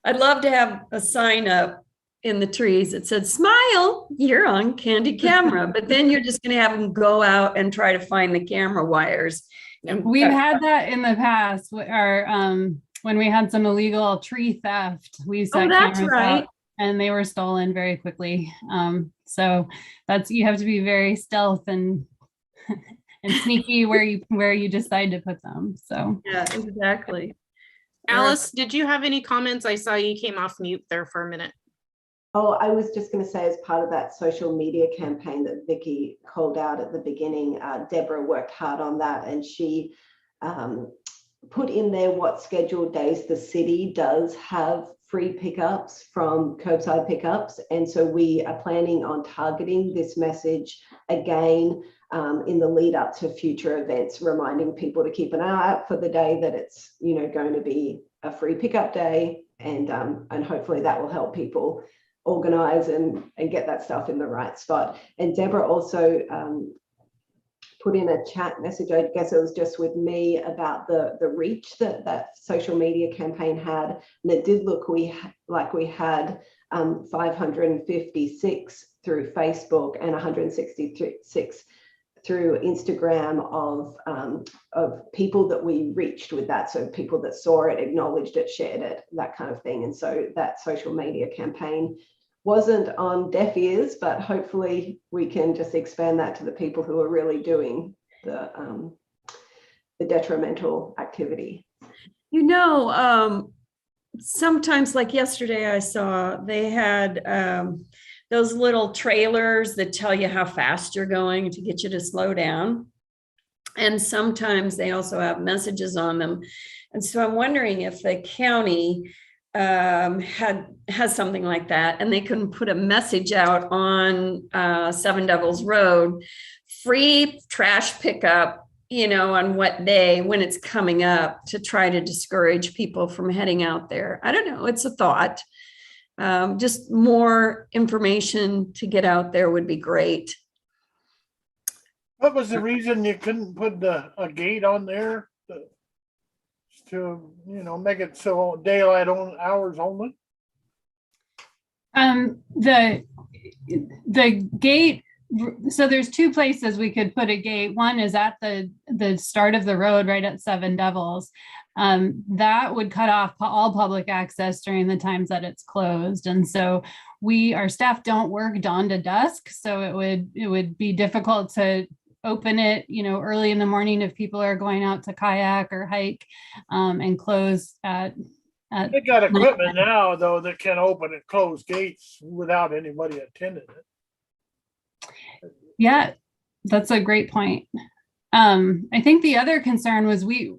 I'd love to have a sign up in the trees that said, "Smile, you're on Candid Camera." But then you're just going to have them go out and try to find the camera wires. We've had that in the past. When we had some illegal tree theft, we set cameras out. and they were stolen very quickly. So you have to be very stealth and and sneaky where you decide to put them. So Yeah, exactly. Alice, did you have any comments? I saw you came off mute there for a minute. Oh, I was just going to say, as part of that social media campaign that Vicky called out at the beginning, Deborah worked hard on that, and she put in there what scheduled days the city does have free pickups from curbside pickups. And so we are planning on targeting this message again in the lead up to future events, reminding people to keep an eye out for the day that it's, you know, going to be a free pickup day. And hopefully that will help people organize and get that stuff in the right spot. And Deborah also put in a chat message, I guess it was just with me, about the reach that social media campaign had. And it did look like we had 556 through Facebook and 166 through Instagram of people that we reached with that. So people that saw it, acknowledged it, shared it, that kind of thing. And so that social media campaign wasn't on deaf ears, but hopefully we can just expand that to the people who are really doing the detrimental activity. You know, sometimes, like yesterday, I saw they had those little trailers that tell you how fast you're going to get you to slow down. And sometimes they also have messages on them. And so I'm wondering if the county has something like that, and they can put a message out on Seven Devils Road, free trash pickup, you know, on what day when it's coming up, to try to discourage people from heading out there. I don't know, it's a thought. Just more information to get out there would be great. What was the reason you couldn't put a gate on there to, you know, make it so daylight hours only? The gate, so there's two places we could put a gate. One is at the start of the road right at Seven Devils. That would cut off all public access during the times that it's closed. And so our staff don't work dawn to dusk. So it would be difficult to open it, you know, early in the morning if people are going out to kayak or hike, and close at They got equipment now, though, that can open and close gates without anybody attending it. Yeah, that's a great point. I think the other concern was we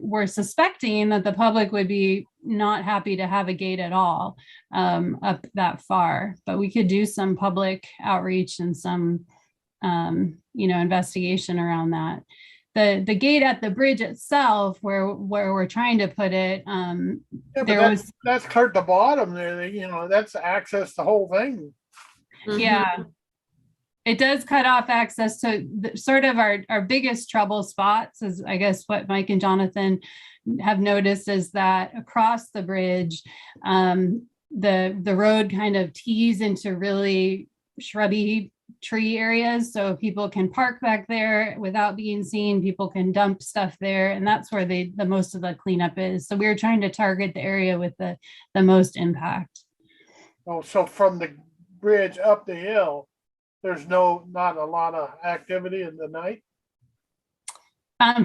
were suspecting that the public would be not happy to have a gate at all up that far, but we could do some public outreach and some you know, investigation around that. The gate at the bridge itself, where we're trying to put it, that's clear at the bottom there. You know, that's access the whole thing. Yeah, it does cut off access to sort of our biggest trouble spots. Is I guess what Mike and Jonathan have noticed is that across the bridge, the road kind of tees into really shrubby tree areas, so people can park back there without being seen. People can dump stuff there, and that's where the most of the cleanup is. So we were trying to target the area with the most impact. Oh, so from the bridge up the hill, there's not a lot of activity in the night?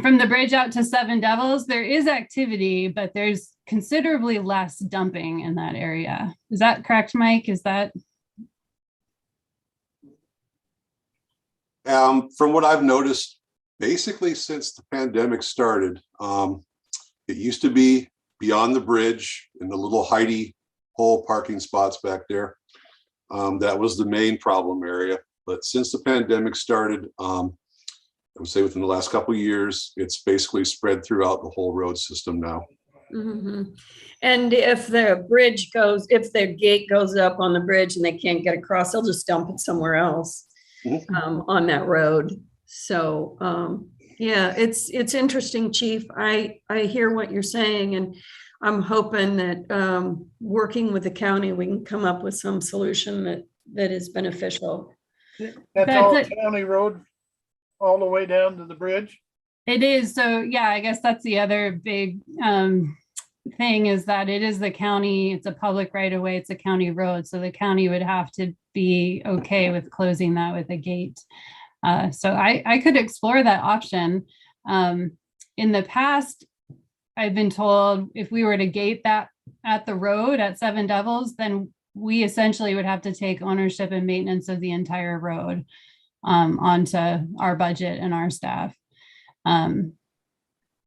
From the bridge out to Seven Devils, there is activity, but there's considerably less dumping in that area. Is that correct, Mike? Is that? From what I've noticed, basically since the pandemic started, it used to be beyond the bridge in the little hidey hole parking spots back there. That was the main problem area. But since the pandemic started, I would say within the last couple of years, it's basically spread throughout the whole road system now. Mm-hmm. And if the gate goes up on the bridge and they can't get across, they'll just dump it somewhere else. On that road. So yeah, it's interesting, Chief. I hear what you're saying, and I'm hoping that working with the county, we can come up with some solution that is beneficial. That's all county road all the way down to the bridge? It is. So yeah, I guess that's the other big thing is that it is the county, it's a public right of way, it's a county road. So the county would have to be okay with closing that with a gate. So I could explore that option. In the past, I've been told if we were to gate that at the road at Seven Devils, then we essentially would have to take ownership and maintenance of the entire road onto our budget and our staff.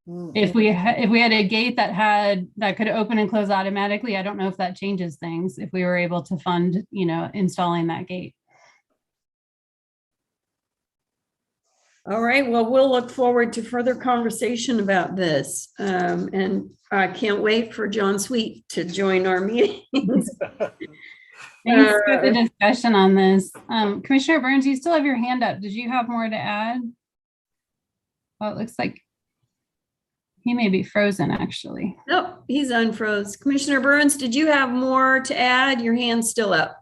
If we had a gate that could open and close automatically, I don't know if that changes things. If we were able to fund, installing that gate. All right, well, we'll look forward to further conversation about this. And I can't wait for John Sweet to join our meetings. Thanks for the discussion on this. Commissioner Burns, you still have your hand up. Did you have more to add? Well, it looks like he may be frozen, actually. Nope, he's unfroze. Commissioner Burns, did you have more to add? Your hand's still up.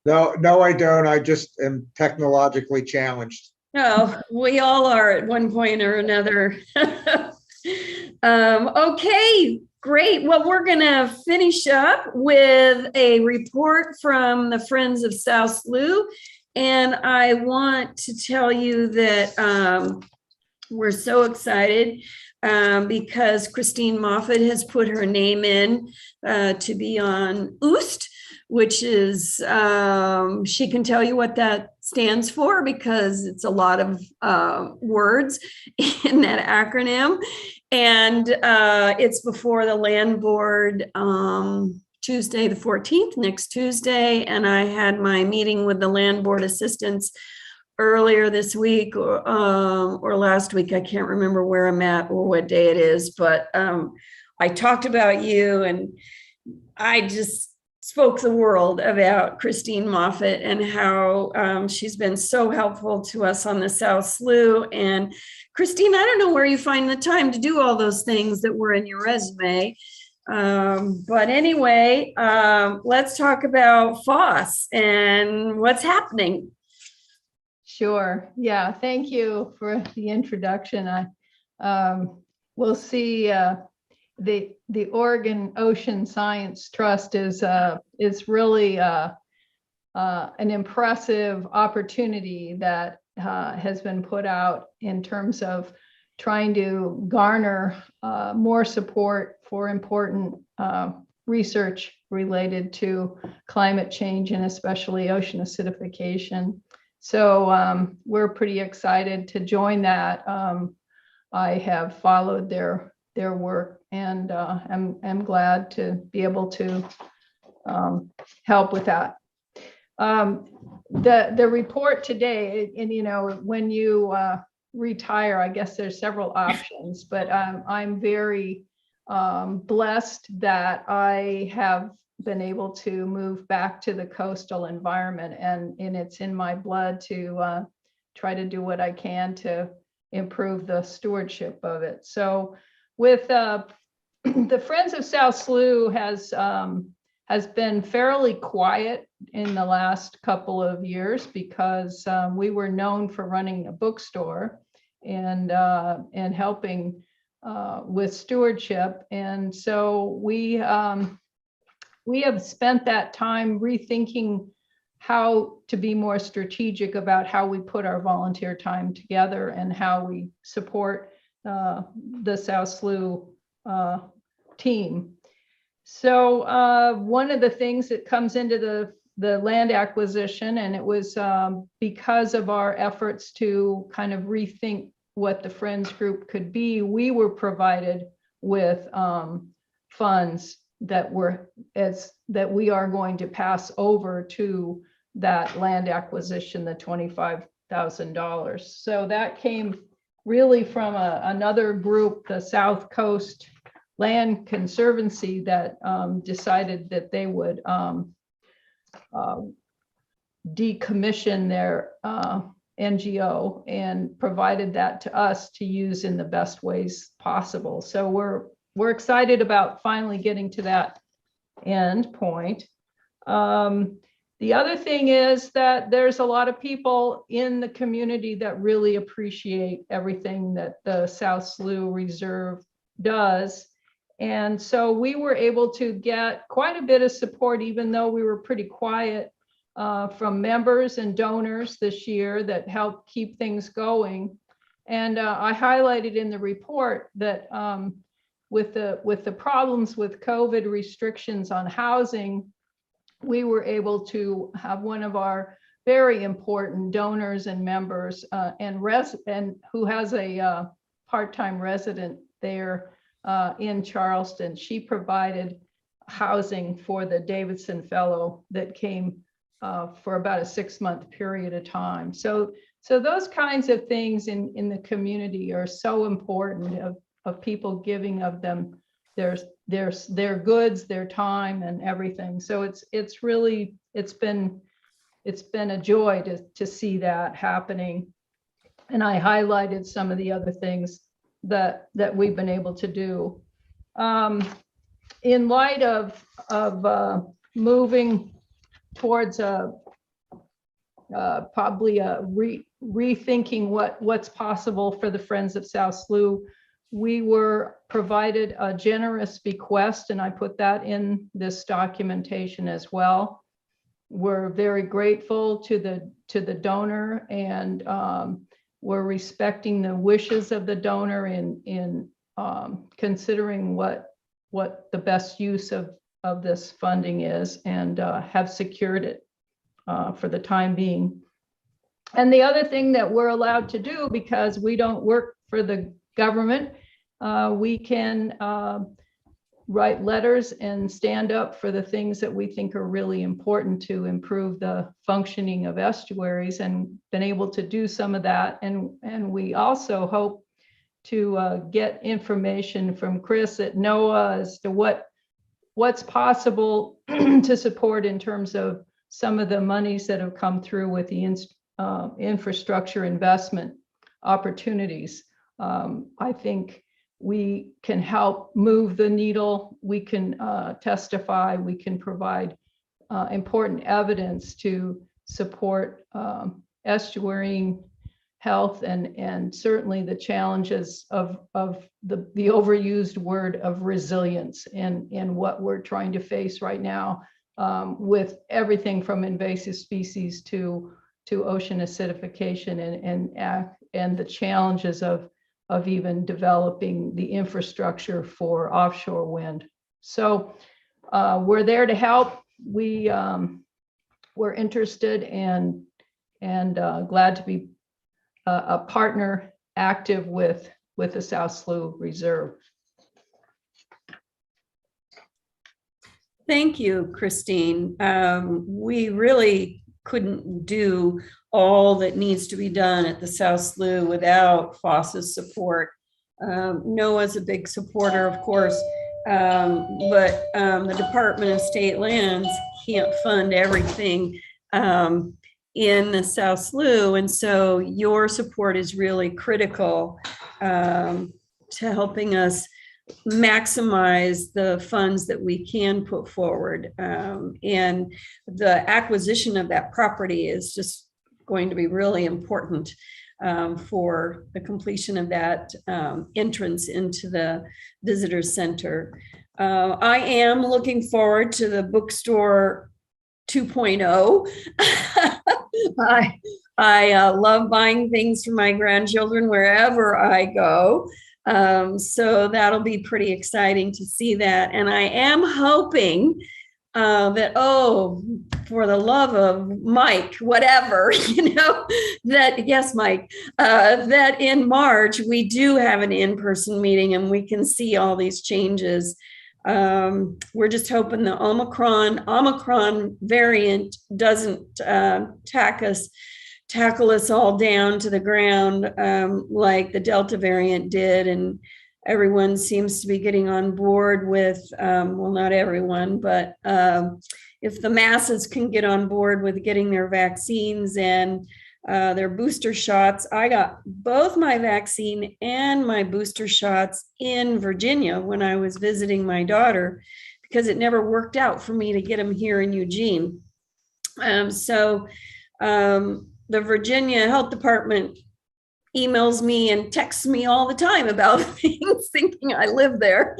No, I don't. I just am technologically challenged. Oh, we all are at one point or another. Okay, great. Well, we're going to finish up with a report from the Friends of South Slough. And I want to tell you that we're so excited because Christine Moffat has put her name in to be on OOST, which is, she can tell you what that stands for because it's a lot of words in that acronym. And it's before the land board Tuesday, the 14th, next Tuesday. And I had my meeting with the land board assistants earlier this week or last week. I can't remember where I'm at or what day it is, but I talked about you and I just spoke the world about Christine Moffat and how she's been so helpful to us on the South Slough. And Christine, I don't know where you find the time to do all those things that were in your resume. But anyway, let's talk about FOSS and what's happening. Sure. Yeah. Thank you for the introduction. We'll see. The Oregon Ocean Science Trust is really an impressive opportunity that has been put out in terms of trying to garner more support for important research related to climate change and especially ocean acidification. So we're pretty excited to join that. I have followed their work and I'm glad to be able to help with that. The report today, and when you retire, I guess there's several options, but I'm very blessed that I have been able to move back to the coastal environment, and it's in my blood to try to do what I can to improve the stewardship of it. So with the Friends of South Slough has been fairly quiet in the last couple of years because we were known for running a bookstore and helping with stewardship. And so we have spent that time rethinking how to be more strategic about how we put our volunteer time together and how we support the South Slough team. So one of the things that comes into the land acquisition, and it was because of our efforts to kind of rethink what the Friends group could be, we were provided with funds that we are going to pass over to that land acquisition, the $25,000. So that came really from another group, the South Coast Land Conservancy, that decided that they would decommission their NGO and provided that to us to use in the best ways possible. So we're excited about finally getting to that end point. The other thing is that there's a lot of people in the community that really appreciate everything that the South Slough Reserve does. And so we were able to get quite a bit of support, even though we were pretty quiet, from members and donors this year that helped keep things going. And I highlighted in the report that with the problems with COVID restrictions on housing, we were able to have one of our very important donors and members and who has a part-time resident there in Charleston. She provided housing for the Davidson Fellow that came for about a 6-month period of time. So those kinds of things in the community are so important, of people giving of them their goods, their time, and everything. So it's really been a joy to see that happening. And I highlighted some of the other things that we've been able to do. In light of moving towards probably rethinking what's possible for the Friends of South Slough, we were provided a generous bequest, and I put that in this documentation as well. We're very grateful to the donor, and we're respecting the wishes of the donor in considering what the best use of this funding is, and have secured it for the time being. And the other thing that we're allowed to do, because we don't work for the government, we can write letters and stand up for the things that we think are really important to improve the functioning of estuaries, and been able to do some of that. And we also hope to get information from Chris at NOAA as to what's possible to support in terms of some of the monies that have come through with the infrastructure investment opportunities. I think we can help move the needle. We can testify. We can provide important evidence to support estuarine health, and certainly the challenges of the overused word of resilience and what we're trying to face right now, with everything from invasive species to ocean acidification and the challenges of even developing the infrastructure for offshore wind. So we're there to help. We're interested and glad to be a partner active with the South Slough Reserve. Thank you, Christine. We really couldn't do all that needs to be done at the South Slough without FOSS's support. NOAA's a big supporter, of course, but the Department of State Lands can't fund everything in the South Slough, and so your support is really critical to helping us maximize the funds that we can put forward. And the acquisition of that property is just going to be really important for the completion of that entrance into the visitor center. I am looking forward to the bookstore 2.0. I love buying things for my grandchildren wherever I go. So that'll be pretty exciting to see that. And I am hoping that, for the love of Mike, whatever, that, yes, Mike, that in March, we do have an in-person meeting and we can see all these changes. We're just hoping the Omicron variant doesn't tackle us all down to the ground like the Delta variant did, and everyone seems to be getting on board with, well, not everyone, but if the masses can get on board with getting their vaccines and their booster shots. I got both my vaccine and my booster shots in Virginia when I was visiting my daughter, because it never worked out for me to get them here in Eugene. The Virginia Health Department emails me and texts me all the time about things, thinking I live there,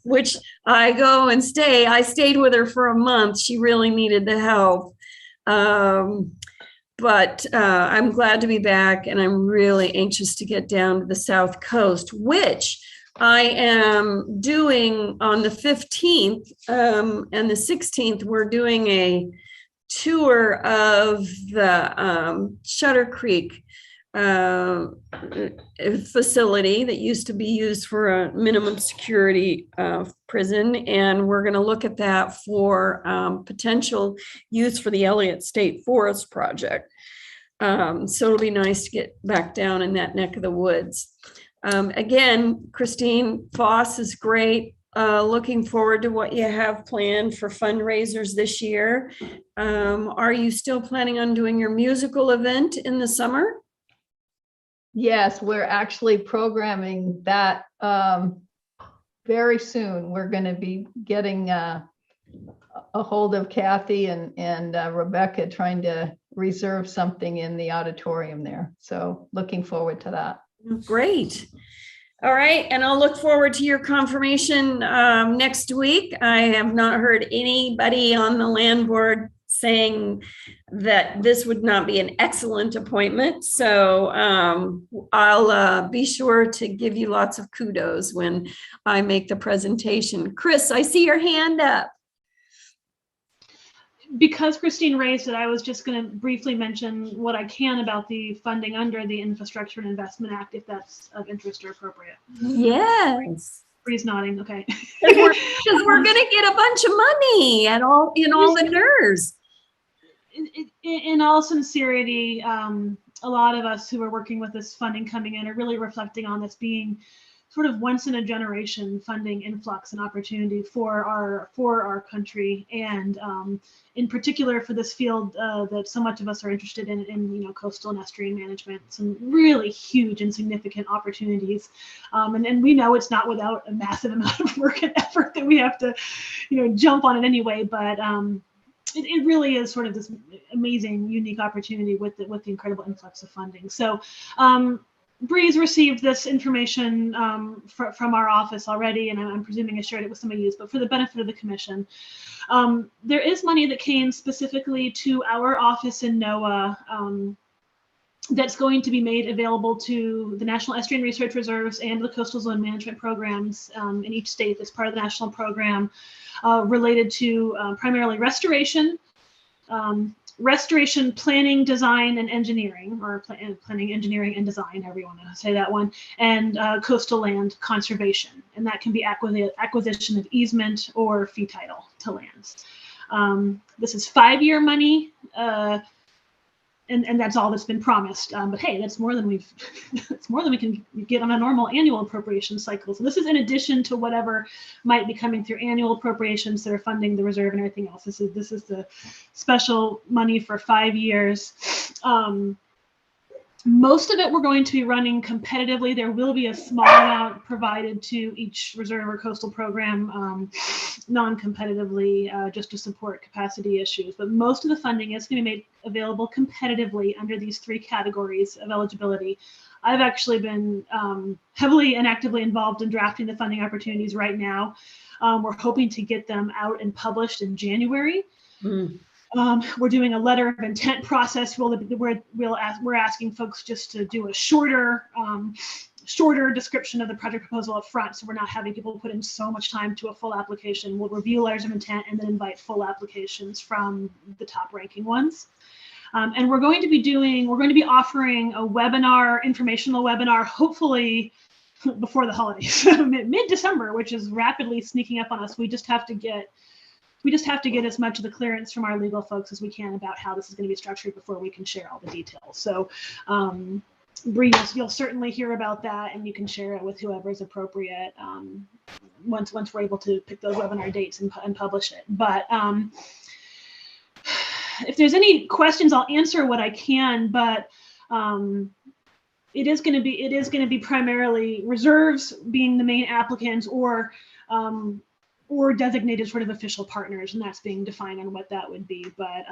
which I go and stay. I stayed with her for a month. She really needed the help. But I'm glad to be back, and I'm really anxious to get down to the South Coast, which I am doing on the 15th and the 16th. We're doing a tour of the Shutter Creek facility that used to be used for a minimum security prison. And we're going to look at that for potential use for the Elliott State Forest Project. So it'll be nice to get back down in that neck of the woods. Again, Christine Foss is great. Looking forward to what you have planned for fundraisers this year. Are you still planning on doing your musical event in the summer? Yes, we're actually programming that very soon. We're going to be getting a hold of Kathy and Rebecca, trying to reserve something in the auditorium there. So looking forward to that. Great. All right, and I'll look forward to your confirmation next week. I have not heard anybody on the land board saying that this would not be an excellent appointment. So I'll be sure to give you lots of kudos when I make the presentation. Chris, I see your hand up. Because Christine raised it, I was just going to briefly mention what I can about the funding under the Infrastructure and Investment Act, if that's of interest or appropriate. Yes. Bree's nodding. Okay. Because we're going to get a bunch of money in all the NERRs. In all sincerity, a lot of us who are working with this funding coming in are really reflecting on this being sort of once in a generation funding influx and opportunity for our country, and in particular for this field that so much of us are interested in coastal and estuarine management. Some really huge and significant opportunities, and we know it's not without a massive amount of work and effort that we have to jump on it anyway, but it really is sort of this amazing, unique opportunity with the incredible influx of funding. So Bree's received this information from our office already, and I'm presuming I shared it with some of you, but for the benefit of the commission, there is money that came specifically to our office in NOAA that's going to be made available to the National Estuarine Research Reserves and the Coastal Zone Management Programs in each state as part of the national program related to primarily restoration, restoration planning, design, and engineering, or planning, engineering, and design, however you want to say that one, and coastal land conservation. And that can be acquisition of easement or fee title to lands. This is 5-year money, and that's all that's been promised. But hey, that's more than it's more than we can get on a normal annual appropriation cycle. So this is in addition to whatever might be coming through annual appropriations that are funding the reserve and everything else. This is the special money for 5 years. Most of it we're going to be running competitively. There will be a small amount provided to each reserve or coastal program non-competitively, just to support capacity issues. But most of the funding is going to be made available competitively under these 3 categories of eligibility. I've actually been heavily and actively involved in drafting the funding opportunities right now. We're hoping to get them out and published in January. We're doing a letter of intent process. We're asking folks just to do a shorter description of the project proposal up front, so we're not having people put in so much time to a full application. We'll review letters of intent and then invite full applications from the top ranking ones. And we're going to be offering a webinar, informational webinar, hopefully before the holidays, mid-December, which is rapidly sneaking up on us. We just have to get as much of the clearance from our legal folks as we can about how this is going to be structured before we can share all the details. So Bree, you'll certainly hear about that, and you can share it with whoever is appropriate once we're able to pick those webinar dates and publish it. But if there's any questions, I'll answer what I can. But it is going to be primarily reserves being the main applicants, or designated sort of official partners, and that's being defined on what that would be. But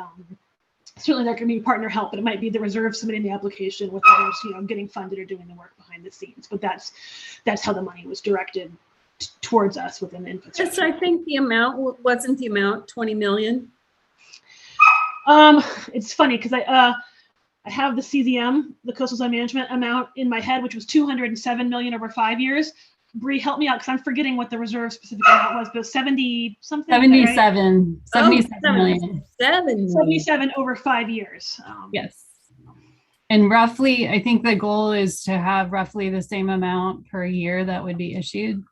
certainly there can be partner help, but it might be the reserve submitting the application with others, getting funded or doing the work behind the scenes. But that's how the money was directed towards us within the infrastructure. Yes, I think the amount wasn't the amount 20 million. It's funny because I have the CZM, the Coastal Zone Management amount in my head, which was 207 million over 5 years. Bree, help me out because I'm forgetting what the reserve specific amount was, but 70 something. 77 million. 77 over 5 years. Yes. And roughly, I think the goal is to have roughly the same amount per year that would be issued.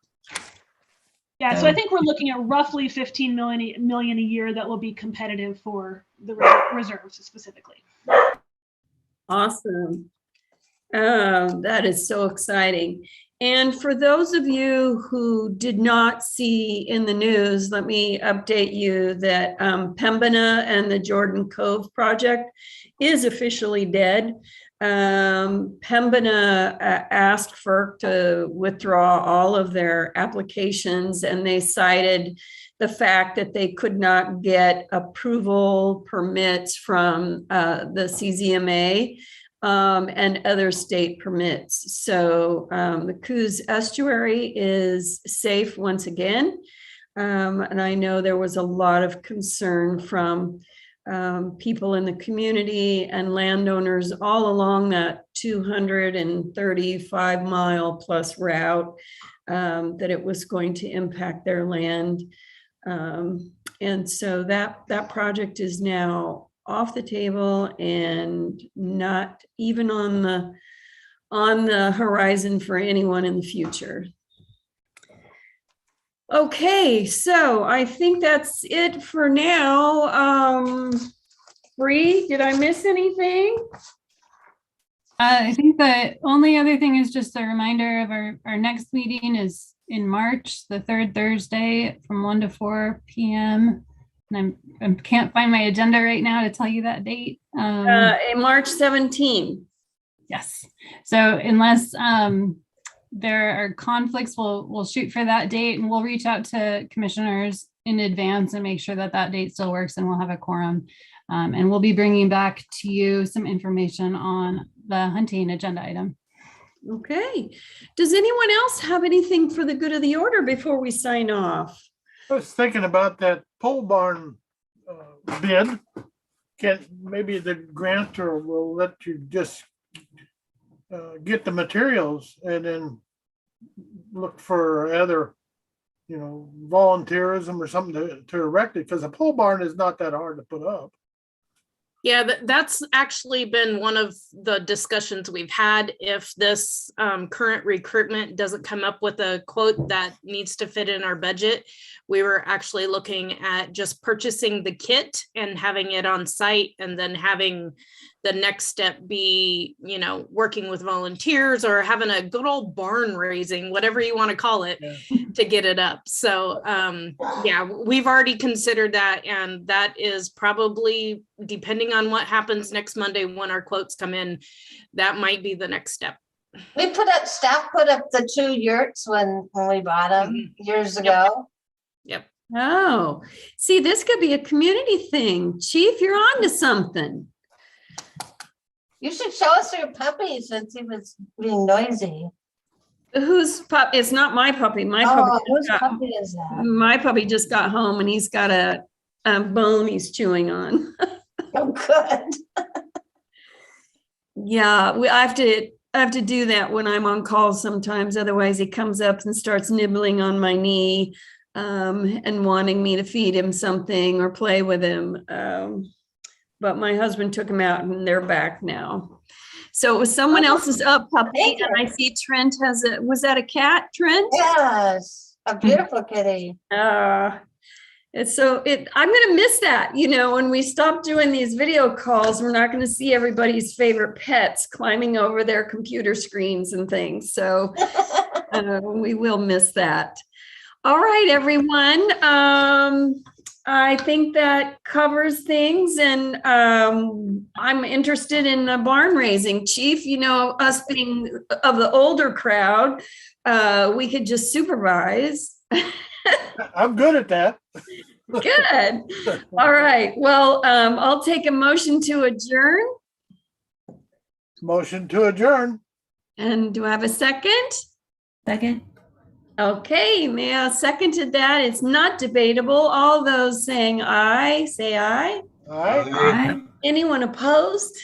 Yeah, so I think we're looking at roughly 15 million a year that will be competitive for the reserves specifically. Awesome. That is so exciting. And for those of you who did not see in the news, let me update you that Pembina and the Jordan Cove project is officially dead. Pembina asked FERC to withdraw all of their applications, and they cited the fact that they could not get approval permits from the CZMA and other state permits. So the Coos Estuary is safe once again. And I know there was a lot of concern from people in the community and landowners all along that 235-mile plus route that it was going to impact their land. And so that project is now off the table and not even on the horizon for anyone in the future. Okay, so I think that's it for now. Bree, did I miss anything? I think the only other thing is just a reminder of our next meeting is in March, the third Thursday from 1 to 4 p.m. And I can't find my agenda right now to tell you that date. March 17th. Yes. So unless there are conflicts, we'll shoot for that date, and we'll reach out to commissioners in advance and make sure that that date still works, and we'll have a quorum. And we'll be bringing back to you some information on the hunting agenda item. Okay. Does anyone else have anything for the good of the order before we sign off? I was thinking about that pole barn bid. Maybe the grantor will let you just get the materials and then look for other, volunteerism or something to erect it, because a pole barn is not that hard to put up. Yeah, that's actually been one of the discussions we've had. If this current recruitment doesn't come up with a quote that needs to fit in our budget, we were actually looking at just purchasing the kit and having it on site, and then having the next step be, working with volunteers or having a good old barn raising, whatever you want to call it, to get it up. So yeah, we've already considered that, and that is probably, depending on what happens next Monday when our quotes come in, that might be the next step. Staff put up the 2 yurts when we bought them years ago. Yep. Oh, see, this could be a community thing. Chief, you're on to something. You should show us your puppy since he was being noisy. Whose pup? It's not my puppy. Whose puppy is that? My puppy just got home and he's got a bone he's chewing on. Oh, good. Yeah, I have to do that when I'm on call sometimes. Otherwise, he comes up and starts nibbling on my knee and wanting me to feed him something or play with him. But my husband took him out and they're back now. So it was someone else's puppy, and I see Trent has was that a cat, Trent? Yes, a beautiful kitty. I'm gonna miss that. When we stop doing these video calls, we're not gonna see everybody's favorite pets climbing over their computer screens and things. So we will miss that. All right, everyone. I think that covers things, and I'm interested in the barn raising. Chief, us being of the older crowd, we could just supervise. I'm good at that. Good. All right. Well, I'll take a motion to adjourn. Motion to adjourn. And do I have a second? Second. Okay, Mia seconded that. It's not debatable. All those saying aye, say aye. All right. Aye. Anyone opposed?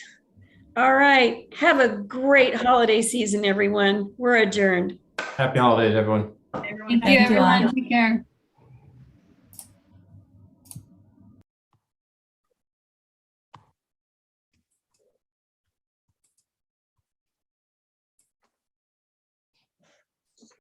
All right. Have a great holiday season, everyone. We're adjourned. Happy holidays, everyone. Everyone, Thank you, Thank you all. everyone. Take care.